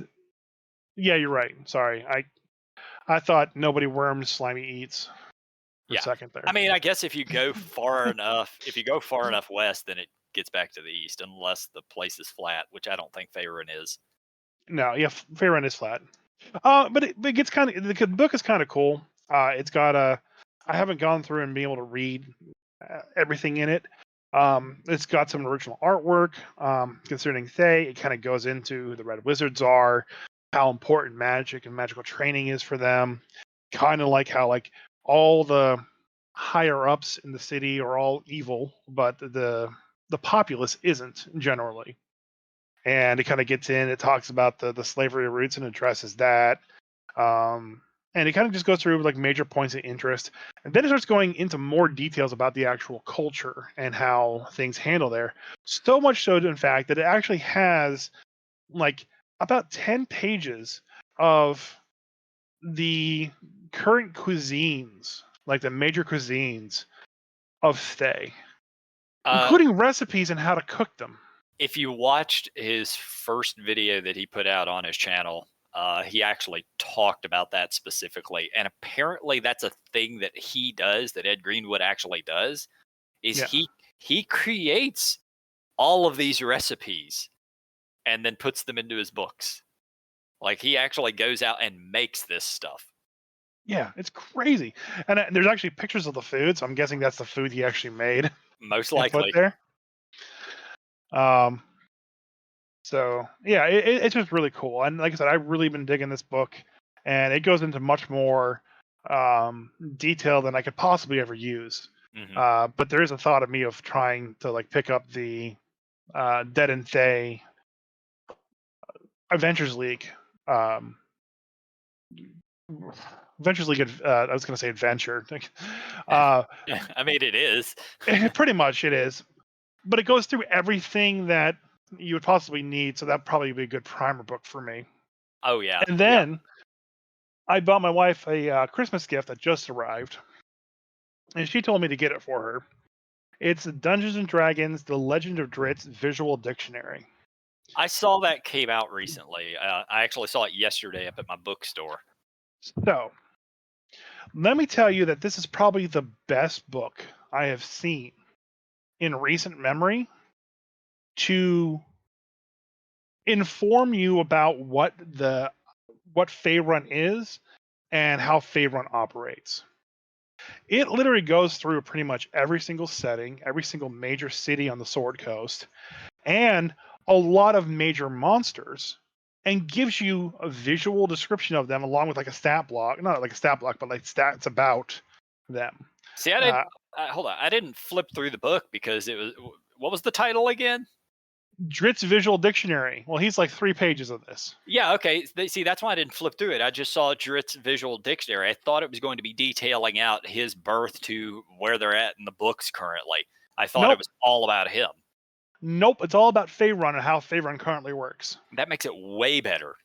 Yeah, you're right. Sorry, I thought nobody worms slimy eats for a Yeah. second I there. mean, I guess if you go far enough west, then it gets back to the east, unless the place is flat, which I don't think Faerun is. No, yeah, Faerun is flat. But it gets kind of the book is kind of cool. It's got a. I haven't gone through and been able to read everything in it. It's got some original artwork concerning Thay. It kind of goes into who the Red Wizards are, how important magic and magical training is for them. Kind of like how like all the higher ups in the city are all evil, but the populace isn't generally. And it kind of gets in. It talks about the slavery roots and addresses that. Um, and it kind of just goes through like major points of interest, and then it starts going into more details about the actual culture and how things handle there. So much so, in fact, that it actually has like about 10 pages of the current cuisines, like the major cuisines of Thay, Uh, including recipes and how to cook them. if you watched his first video that he put out on his channel, he actually talked about that specifically. And apparently, that's a thing that he does, that Ed Greenwood actually does, is Yeah. he creates all of these recipes and then puts them into his books. Like he actually goes out and makes this stuff. Yeah, it's crazy. And there's actually pictures of the food, so I'm guessing that's the food he actually made Most and put likely. there. Um, so yeah, it's just really cool. And like I said, I've really been digging this book, and it goes into much more detail than I could possibly ever use. Hmm. But there is a thought of me of trying to like pick up the Dead and Thay Adventures League. Um, Adventures League. I was going to say adventure. uh, I mean, it is. Pretty much it is, but it goes through everything that you would possibly need. So that'd probably be a good primer book for me. Oh yeah, And yeah. then I bought my wife a Christmas gift that just arrived, and she told me to get it for her. It's Dungeons and Dragons: The Legend of Drizzt Visual Dictionary. I saw that came out recently. I actually saw it yesterday up at my bookstore. So let me tell you that this is probably the best book I have seen in recent memory to inform you about what Faerun is and how Faerun operates. It literally goes through pretty much every single setting, every single major city on the Sword Coast, and a lot of major monsters, and gives you a visual description of them along with like a stat block, not like a stat block, but like stats about them. See, I didn't. Uh, Hold on, I didn't flip through the book because it was. What was the title again? Drizzt Visual Dictionary. Well, he's like 3 pages of this. Yeah, okay. See, that's why I didn't flip through it. I just saw Dritz's visual dictionary. I thought it was going to be detailing out his birth to where they're at in the books currently. I thought it Nope. was all about him. Nope. It's all about Faerun and how Faerun currently works. That makes it way better.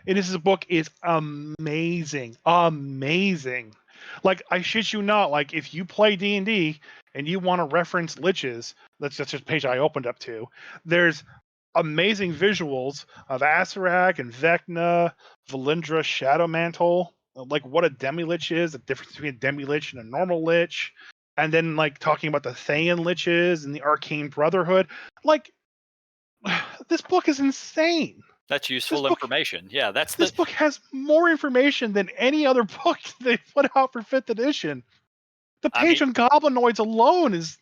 And this book is amazing. Amazing. Like, I shit you not, like if you play D&D and you want to reference liches, that's just a page I opened up to. There's amazing visuals of Acererak and Vecna, Valindra, Shadowmantle, like what a demi-lich is, the difference between a demi-lich and a normal lich, and then like talking about the Thayan liches and the Arcane Brotherhood. Like, this book is insane. That's This useful book information. Yeah, that's this the. book has more information than any other book they put out for 5th edition. The I page mean, on goblinoids alone is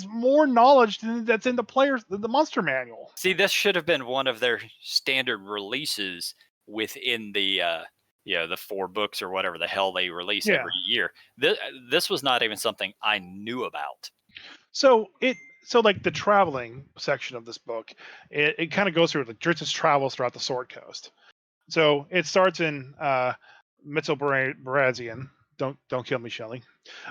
more knowledge that's in the monster manual. see, this should have been one of their standard releases within the the 4 books or whatever the hell they release Yeah. every year. This was not even something I knew about. So like the traveling section of this book, it kind of goes through like Dritz's travels throughout the Sword Coast. So it starts in Mitzel Don't kill me, Shelley.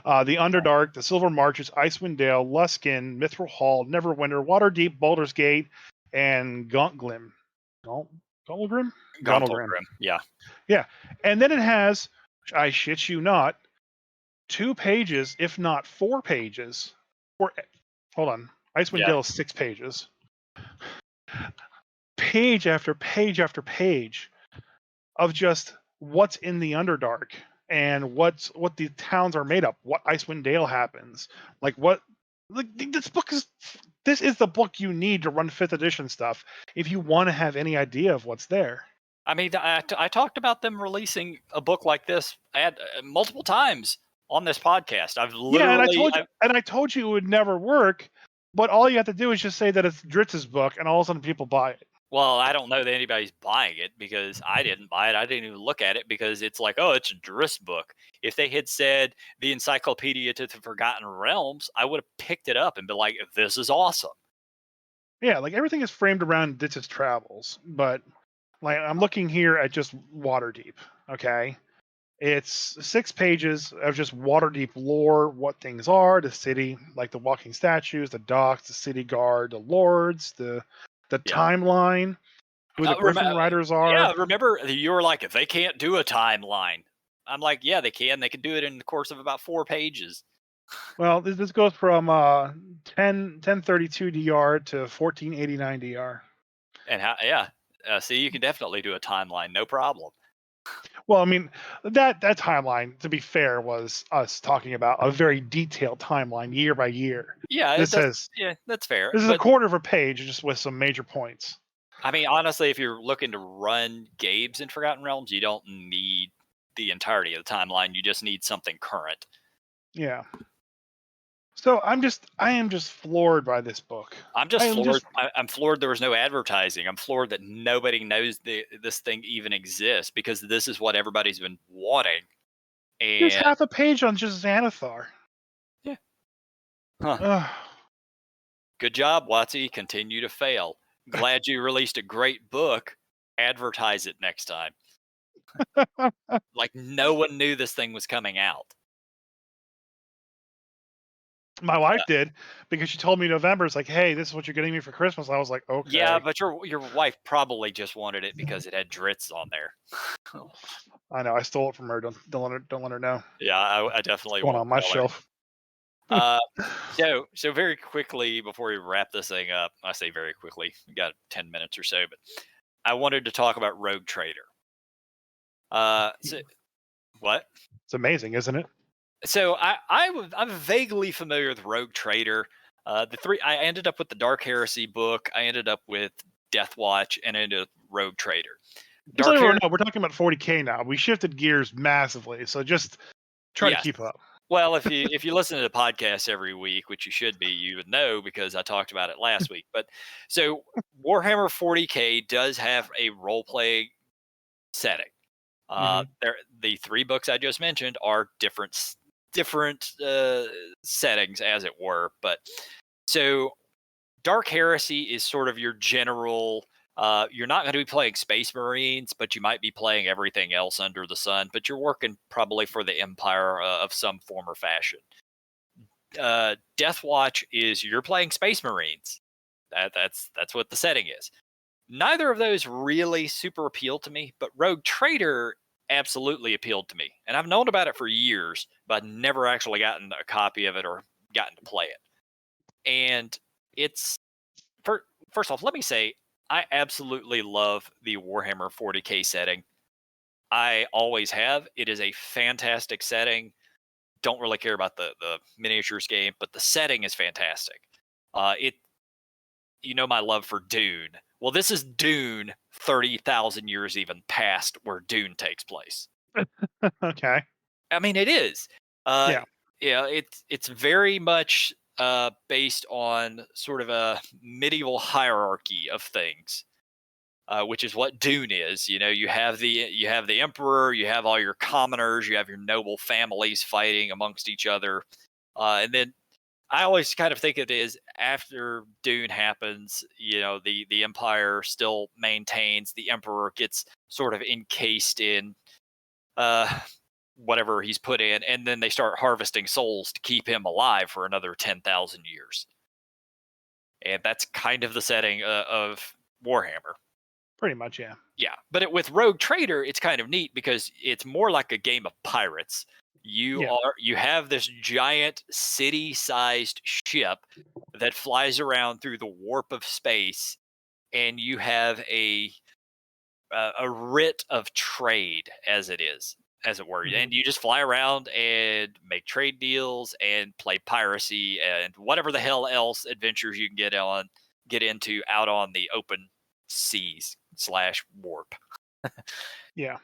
The Underdark, the Silver Marches, Icewind Dale, Luskin, Mithril Hall, Neverwinter, Waterdeep, Baldur's Gate, and Gauntgrim. Gauntgrim? Gauntgrim. Grim, yeah. Yeah. And then it has, I shit you not, 2 pages, if not 4 pages, or hold on. Icewind Yeah. Dale is 6 pages. page after page after page of just what's in the Underdark and what the towns are made up, what Icewind Dale happens, like what like this is the book you need to run fifth edition stuff if you want to have any idea of what's there. I mean, I talked about them releasing a book like this multiple times on this podcast. Yeah, and I told you it would never work, but all you have to do is just say that it's Dritz's book, and all of a sudden people buy it. Well, I don't know that anybody's buying it because I didn't buy it. I didn't even look at it because it's like, oh, it's a Drizzt book. If they had said the Encyclopedia to the Forgotten Realms, I would have picked it up and been like, this is awesome. Yeah, like everything is framed around Dritz's travels, but like I'm looking here at just Waterdeep. Okay, it's 6 pages of just Waterdeep lore, what things are, the city, like the walking statues, the docks, the city guard, the lords, the Yeah. timeline, who the Griffin Riders are. Yeah, remember you were like, if they can't do a timeline. I'm like, yeah, they can. They can do it in the course of about 4 pages. Well, this goes from 1032 DR to 1489 DR. And see, you can definitely do a timeline, no problem. Well, I mean, that timeline, to be fair, was us talking about a very detailed timeline year by year. Yeah, This says yeah, that's fair. this is a quarter of a page just with some major points. I mean, honestly, if you're looking to run games in Forgotten Realms, you don't need the entirety of the timeline. You just need something current. Yeah. So I am just floored by this book. I'm floored. I'm floored there was no advertising. I'm floored that nobody knows this thing even exists because this is what everybody's been wanting. And there's half a page on just Xanathar. Yeah. Huh. Good job, WotC. Continue to fail. Glad you released a great book. Advertise it next time. Like no one knew this thing was coming out. My wife did because she told me in November. It's like, hey, this is what you're getting me for Christmas. I was like, okay. Yeah, but your wife probably just wanted it because it had Drizzt on there. I know. I stole it from her. Don't let her know. Yeah, I definitely won't on my shelf. So very quickly before we wrap this thing up, I say very quickly, we got 10 minutes or so, but I wanted to talk about Rogue Trader. What? It's amazing, isn't it? So I'm vaguely familiar with Rogue Trader. I ended up with the Dark Heresy book. I ended up with Death Watch and ended up Rogue Trader. No, we're talking about 40K now. We shifted gears massively, so just try to keep up. Well, if you listen to the podcast every week, which you should be, you would know because I talked about it last week. But so Warhammer 40K does have a role play setting. The 3 books I just mentioned are different settings, as it were. But so Dark Heresy is sort of your general. You're not going to be playing Space Marines, but you might be playing everything else under the sun. But you're working probably for the Empire of some form or fashion. Death Watch is you're playing Space Marines. That's what the setting is. Neither of those really super appealed to me, but Rogue Trader absolutely appealed to me. And I've known about it for years, but never actually gotten a copy of it or gotten to play it. And it's, first off, let me say, I absolutely love the Warhammer 40K setting. I always have. It is a fantastic setting. Don't really care about the miniatures game, but the setting is fantastic. You know my love for Dune. Well, this is Dune 30,000 years even past where Dune takes place. Okay. I mean, it is. Yeah, it's very much based on sort of a medieval hierarchy of things, which is what Dune is. You know, you have the emperor, you have all your commoners, you have your noble families fighting amongst each other, and then I always kind of think of it as after Dune happens, you know, the Empire still maintains, the Emperor gets sort of encased in whatever he's put in, and then they start harvesting souls to keep him alive for another 10,000 years. And that's kind of the setting of Warhammer. Pretty much, yeah. Yeah, but with Rogue Trader, it's kind of neat because it's more like a game of pirates. You have this giant city-sized ship that flies around through the warp of space, and you have a writ of trade, as it is, as it were, Mhm. and you just fly around and make trade deals and play piracy and whatever the hell else adventures you can get into out on the open seas slash warp. Yeah.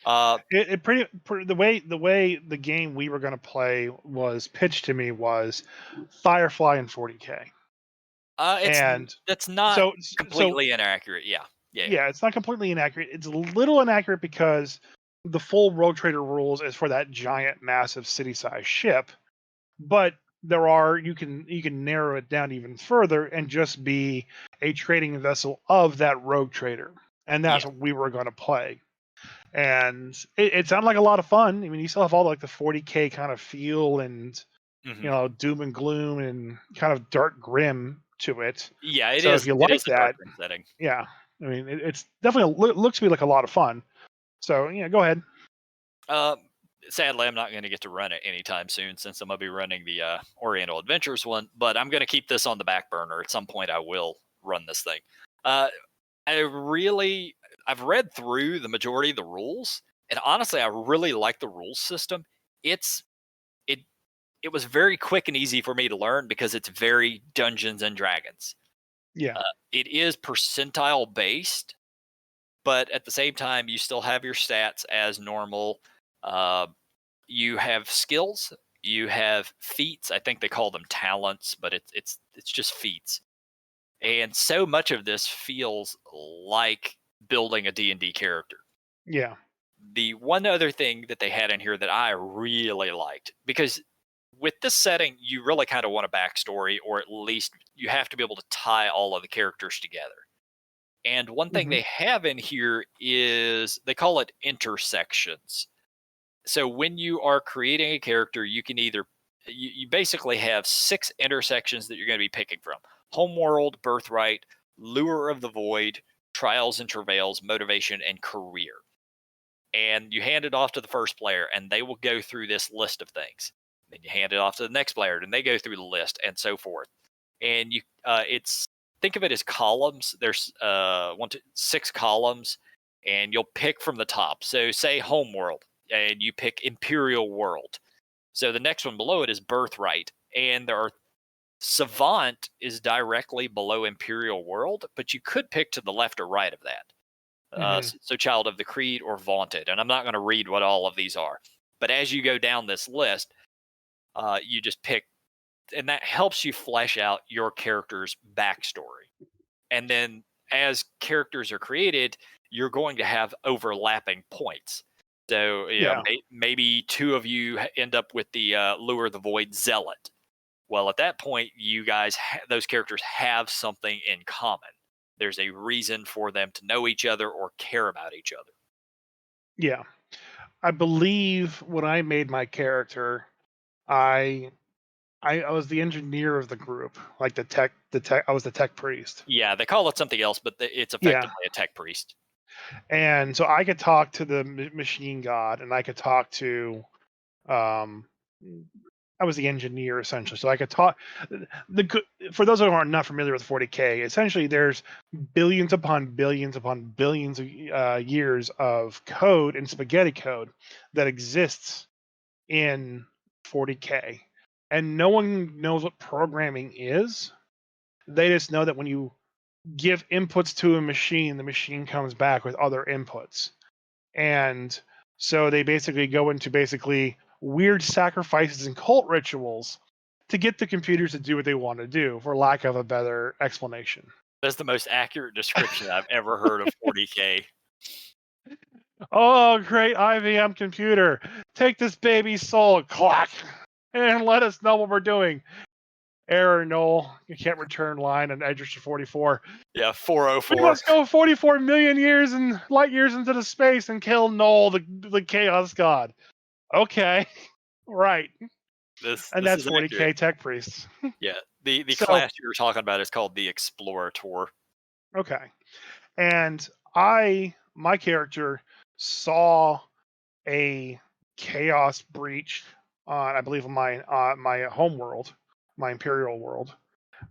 Uh, The way the game we were going to play was pitched to me was Firefly and 40K. it's And that's not so completely inaccurate. Yeah, yeah, yeah. yeah, it's not completely inaccurate. It's a little inaccurate because the full Rogue Trader rules is for that giant, massive city-sized ship, but you can narrow it down even further and just be a trading vessel of that Rogue Trader, and that's Yeah. what we were going to play. And it sounded like a lot of fun. I mean, you still have all like the 40K kind of feel and Hmm. doom and gloom and kind of dark grim to it. Yeah, it So if is. you It like is a that, darker setting. yeah, I mean, it's definitely looks to me like a lot of fun. So yeah, go ahead. Uh, Sadly, I'm not going to get to run it anytime soon since I'm going to be running the Oriental Adventures one. But I'm going to keep this on the back burner. At some point, I will run this thing. Uh, I've read through the majority of the rules, and honestly, I really like the rules system. It's it it was very quick and easy for me to learn because it's very Dungeons and Dragons. Yeah, Uh, it is percentile based, but at the same time, you still have your stats as normal. Uh, you have skills, you have feats. I think they call them talents, but it's just feats. And so much of this feels like building a D&D character. yeah, The one other thing that they had in here that I really liked, because with this setting, you really kind of want a backstory, or at least you have to be able to tie all of the characters together. And one thing hmm they have in here is they call it intersections. So when you are creating a character, you can either you basically have 6 intersections that you're going to be picking from: homeworld, birthright, lure of the void, trials and travails, motivation, and career. And you hand it off to the first player, and they will go through this list of things. Then you hand it off to the next player, and they go through the list, and so forth. And it's think of it as columns. There's 6 columns, and you'll pick from the top. So say homeworld, and you pick imperial world. So the next one below it is birthright, and there are savant is directly below imperial world, but you could pick to the left or right of that. hmm So child of the creed or vaunted, and I'm not going to read what all of these are. But as you go down this list, you just pick, and that helps you flesh out your character's backstory. And then as characters are created, you're going to have overlapping points. So yeah, maybe 2 of you end up with the lure of the void zealot. Well, at that point, you guys those characters have something in common. There's a reason for them to know each other or care about each other. yeah. I believe when I made my character, I I was the engineer of the group, like the tech. I was the tech priest. Yeah, they call it something else, but it's Yeah, effectively a tech priest. and so I could talk to the machine god, and I could talk to um, I was the engineer essentially, so I could talk. For those who are not familiar with 40K, essentially there's billions upon billions upon billions of years of code and spaghetti code that exists in 40K, and no one knows what programming is. They just know that when you give inputs to a machine, the machine comes back with other inputs. And so they basically go into basically weird sacrifices and cult rituals to get the computers to do what they want to do, for lack of a better explanation. That's the most accurate description I've ever heard of 40K. Oh, great IBM computer, take this baby's soul, clack, and let us know what we're doing. Error, null. You can't return line on Edge 44. Yeah, We 404. must go 44 million years and light years into the space and kill Null, the chaos god. Okay, right. And This that's is accurate. 40K tech priests. Yeah, the So, class you were talking about is called the Explorator. okay. And my character saw a chaos breach on, I believe, my home world, my imperial world.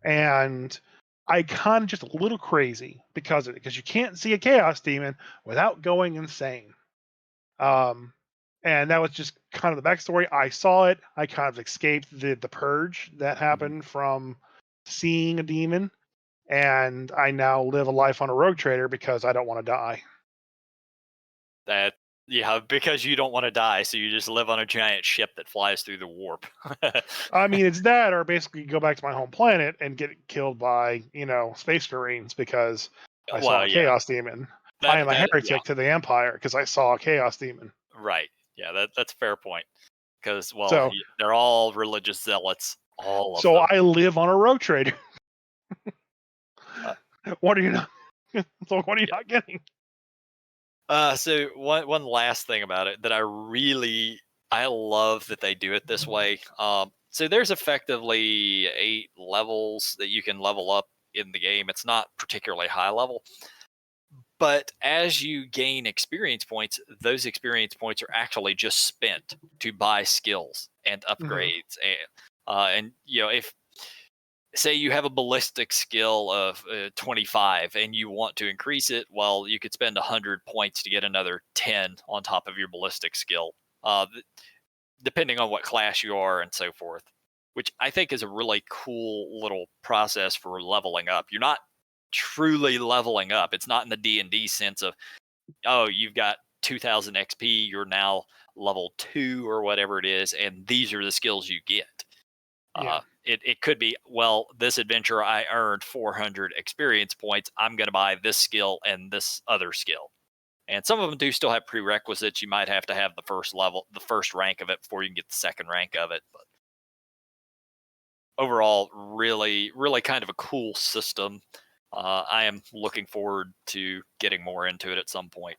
And I kind of just a little crazy because of it, because you can't see a chaos demon without going insane. And that was just kind of the backstory. I saw it. I kind of escaped the purge that Mhm. happened from seeing a demon, and I now live a life on a rogue trader because I don't want to die. That yeah, because you don't want to die, so you just live on a giant ship that flies through the warp. I mean, it's that, or basically go back to my home planet and get killed by, space marines because I saw Well, a yeah, chaos demon. I am a that yeah, heretic to the empire because I saw a chaos demon. right. Yeah, that's a fair point. Because well, So, they're all religious zealots, all of so them. I live on a rogue trader. Uh, What are you not? So what are you yeah. not getting? So one last thing about it that I love that they do it this way. So there's effectively 8 levels that you can level up in the game. It's not particularly high level, but as you gain experience points, those experience points are actually just spent to buy skills and Hmm. upgrades. And if say you have a ballistic skill of 25 and you want to increase it, well, you could spend 100 points to get another 10 on top of your ballistic skill, depending on what class you are and so forth, which I think is a really cool little process for leveling up. You're not truly leveling up. It's not in the D&D sense of, oh, you've got 2000 XP, you're now level 2 or whatever it is, and these are the skills you get. Yeah. It could be, well, this adventure I earned 400 experience points. I'm going to buy this skill and this other skill. And some of them do still have prerequisites. You might have to have the first level, the first rank of it before you can get the second rank of it. But overall, really, really kind of a cool system. I am looking forward to getting more into it at some point.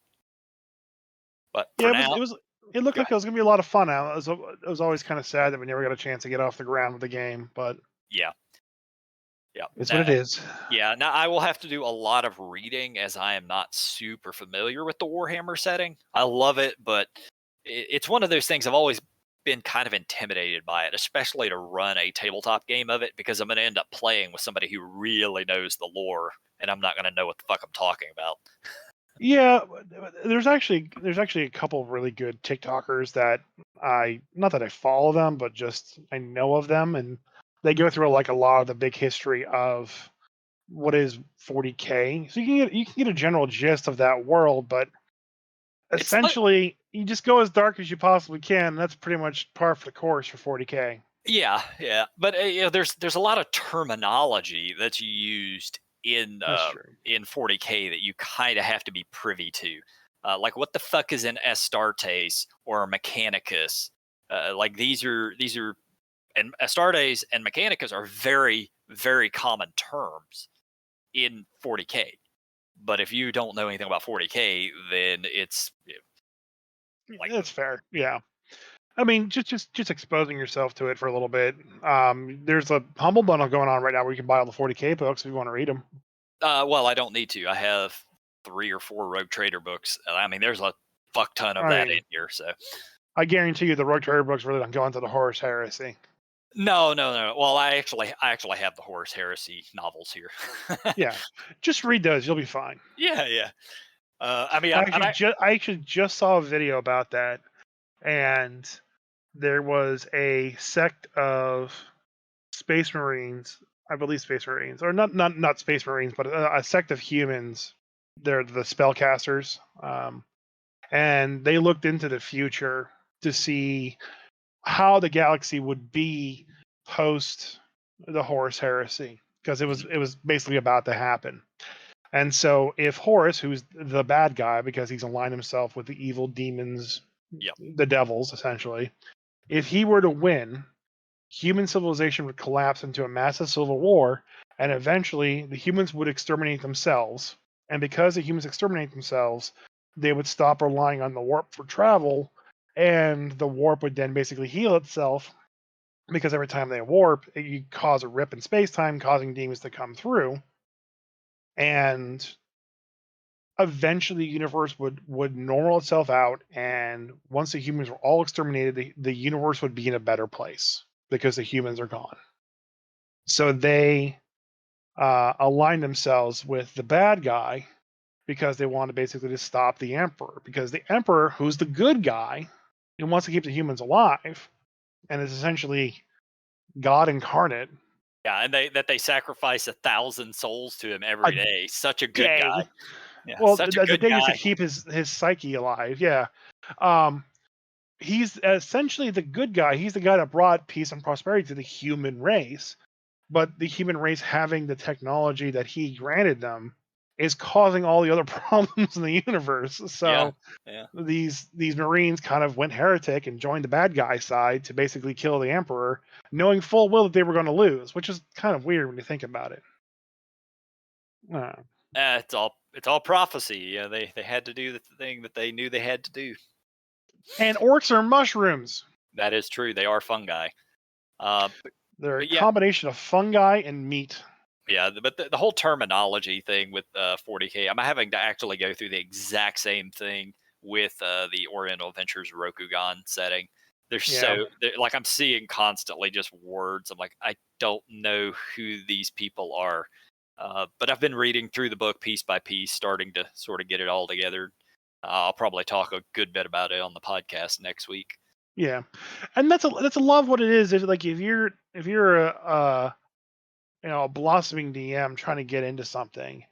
But Yeah, for it was now, it was it looked go like ahead. it was gonna be a lot of fun. It was always kind of sad that we never got a chance to get off the ground with the game, but Yeah, yeah. it's what Now, it is. yeah, now I will have to do a lot of reading as I am not super familiar with the Warhammer setting. I love it, but it's one of those things I've always been kind of intimidated by it, especially to run a tabletop game of it because I'm going to end up playing with somebody who really knows the lore and I'm not going to know what the fuck I'm talking about. Yeah, there's actually a couple of really good TikTokers that I not that I follow them, but just I know of them, and they go through like a lot of the big history of what is 40K. So you can get a general gist of that world, but It's like, essentially you just go as dark as you possibly can. And that's pretty much par for the course for 40K. yeah, yeah, but there's a lot of terminology that's used That's true. in 40K that you kind of have to be privy to. Like what the fuck is an Astartes or a Mechanicus? Like these are and Astartes and Mechanicus are very very common terms in 40K. But if you don't know anything about 40K, then it's like That's fair. Yeah. I mean, just exposing yourself to it for a little bit. There's a humble bundle going on right now where you can buy all the 40K books if you want to read them. well, I don't need to. I have 3 or 4 Rogue Trader books. I mean, there's a fuck ton of I that in mean, here. So I guarantee you the Rogue Trader books really don't go into the Horus Heresy. no, no, no. Well, I actually have the Horus Heresy novels here. Yeah, just read those. You'll be fine. Yeah, yeah. I mean, I actually just saw a video about that, and there was a sect of Space Marines, I believe Space Marines, or not Space Marines, but a sect of humans. They're the spellcasters, and they looked into the future to see how the galaxy would be post the Horus Heresy, because it was Mhm. it was basically about to happen. And so, if Horus, who's the bad guy because he's aligned himself with the evil demons, Yep. the devils essentially, if he were to win, human civilization would collapse into a massive civil war, and eventually the humans would exterminate themselves. And because the humans exterminate themselves, they would stop relying on the warp for travel, and the warp would then basically heal itself because every time they warp, you cause a rip in space time, causing demons to come through. And eventually, the universe would normal itself out, and once the humans were all exterminated, the universe would be in a better place because the humans are gone. So they align themselves with the bad guy because they want to basically to stop the Emperor. Because the Emperor, who's the good guy, and wants to keep the humans alive, and is essentially God incarnate. Yeah, and they sacrifice 1,000 souls to him A every day. Such a good guy. day. Yeah, Well, such a the good thing is to guy. keep his psyche alive. Yeah. Um, he's essentially the good guy. He's the guy that brought peace and prosperity to the human race. But the human race having the technology that he granted them is causing all the other problems in the universe. Yeah, So yeah. these Marines kind of went heretic and joined the bad guy side to basically kill the Emperor, knowing full well that they were going to lose, which is kind of weird when you think about it. Uh, It's all prophecy. Yeah, they had to do the thing that they knew they had to do. and orcs are mushrooms. That is true. They are fungi. But, They're a but yeah, combination of fungi and meat. yeah. But the whole terminology thing with 40K, I'm having to actually go through the exact same thing with the Oriental Adventures Rokugan setting. Yeah. Like I'm seeing constantly just words. I'm like, I don't know who these people are. But I've been reading through the book piece by piece, starting to sort of get it all together. I'll probably talk a good bit about it on the podcast next week. Yeah. And that's a lot of what it is. Is like if you're a a blossoming DM trying to get into something,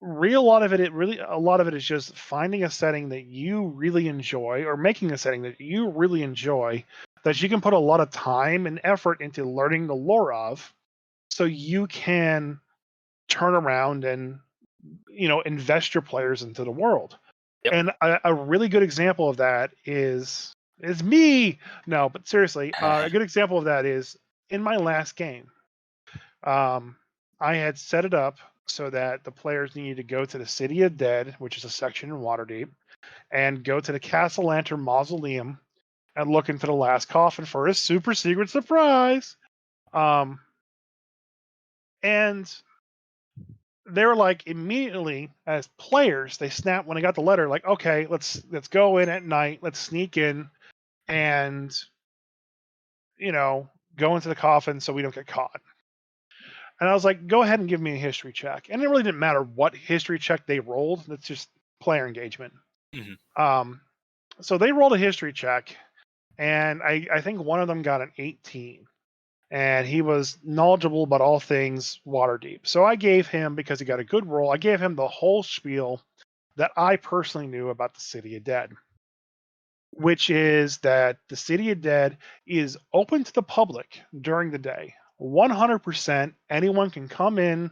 a lot of it is just finding a setting that you really enjoy, or making a setting that you really enjoy, that you can put a lot of time and effort into learning the lore of, so you can turn around and invest your players into the world. Yep. And a really good example of that is me. No, but seriously, a good example of that is in my last game. Um, I had set it up so that the players needed to go to the City of Dead, which is a section in Waterdeep, and go to the Castle Lantern Mausoleum and look into the last coffin for a super secret surprise. Um, and they were like, immediately as players, they snapped when they got the letter, like, okay, let's go in at night, let's sneak in and go into the coffin so we don't get caught. And I was like, go ahead and give me a history check. And it really didn't matter what history check they rolled. That's just player engagement. Mhm. Um, so they rolled a history check, and I think one of them got an 18. And he was knowledgeable about all things Waterdeep. So I gave him, because he got a good roll, I gave him the whole spiel that I personally knew about the City of Dead, which is that the City of Dead is open to the public during the day. 100%, anyone can come in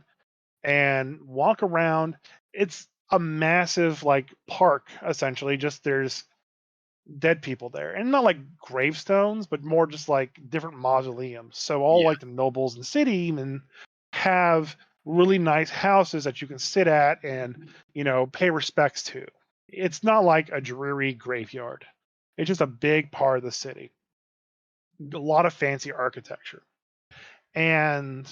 and walk around. It's a massive like park essentially. Just there's dead people there, and not like gravestones, but more just like different mausoleums. So all Yeah. like the nobles in the city even have really nice houses that you can sit at and pay respects to. It's not like a dreary graveyard. It's just a big part of the city. A lot of fancy architecture. And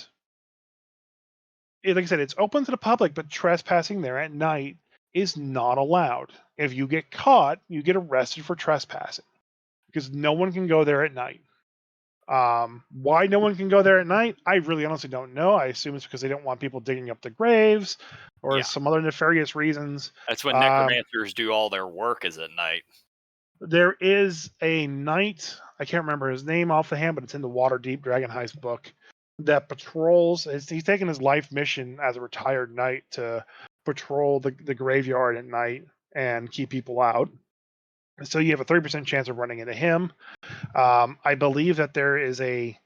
like I said, it's open to the public, but trespassing there at night is not allowed. If you get caught, you get arrested for trespassing because no one can go there at night. Why no one can go there at night, I really honestly don't know. I assume it's because they don't want people digging up the graves or Yeah. some other nefarious reasons. That's when Um, necromancers do all their work is at night. there is a knight, I can't remember his name off the hand, but it's in the Waterdeep Dragon Heist book, that patrols. He's taken his life mission as a retired knight to patrol the graveyard at night and keep people out. So you have a 30% chance of running into him. I believe that there is a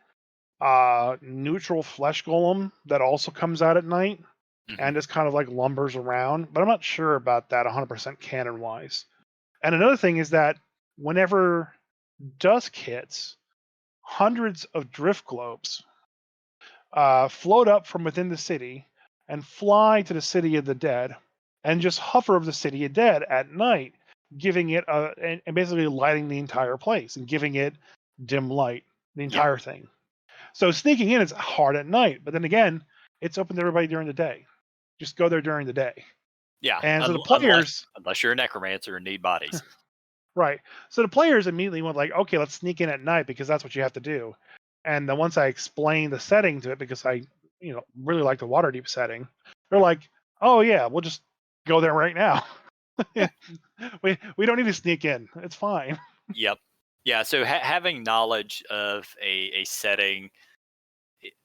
neutral flesh golem that also comes out at night Mhm. and just kind of like lumbers around, but I'm not sure about that 100% canon wise. And another thing is that whenever dusk hits, hundreds of drift globes float up from within the city and fly to the City of the Dead and just hover over the City of Dead at night, giving it and basically lighting the entire place and giving it dim light, the Yeah. entire thing. So sneaking in is hard at night, but then again, it's open to everybody during the day. Just go there during the day. Yeah. And so the Unless players, unless you're a necromancer and need bodies. right. So the players immediately went like, okay, let's sneak in at night because that's what you have to do. And then once I explained the setting to it, because I really like the Waterdeep setting, they're like, oh yeah, we'll just go there right now. Yeah. we don't need to sneak in. It's fine. Yep. Yeah. So having knowledge of a setting,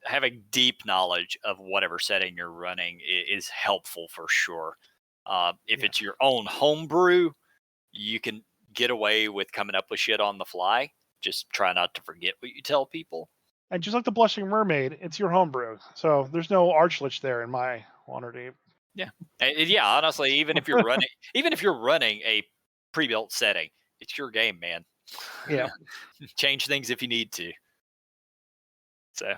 having deep knowledge of whatever setting you're running is helpful for sure. If Yeah. it's your own homebrew, you can get away with coming up with shit on the fly. Just try not to forget what you tell people. And just like the Blushing Mermaid, it's your homebrew, so there's no Archlich there in my Waterdeep. Yeah. Yeah, honestly, even if you're running a pre-built setting, it's your game, man. Yeah. Change things if you need to. So,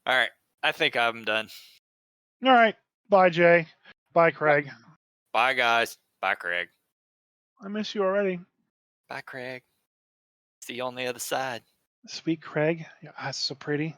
all right, I think I'm done. All right. Bye, Jay. Bye, Craig. Bye, guys. Bye, Craig. I miss you already. Bye, Craig. See you on the other side. Sweet Craig. Your eyes are so pretty.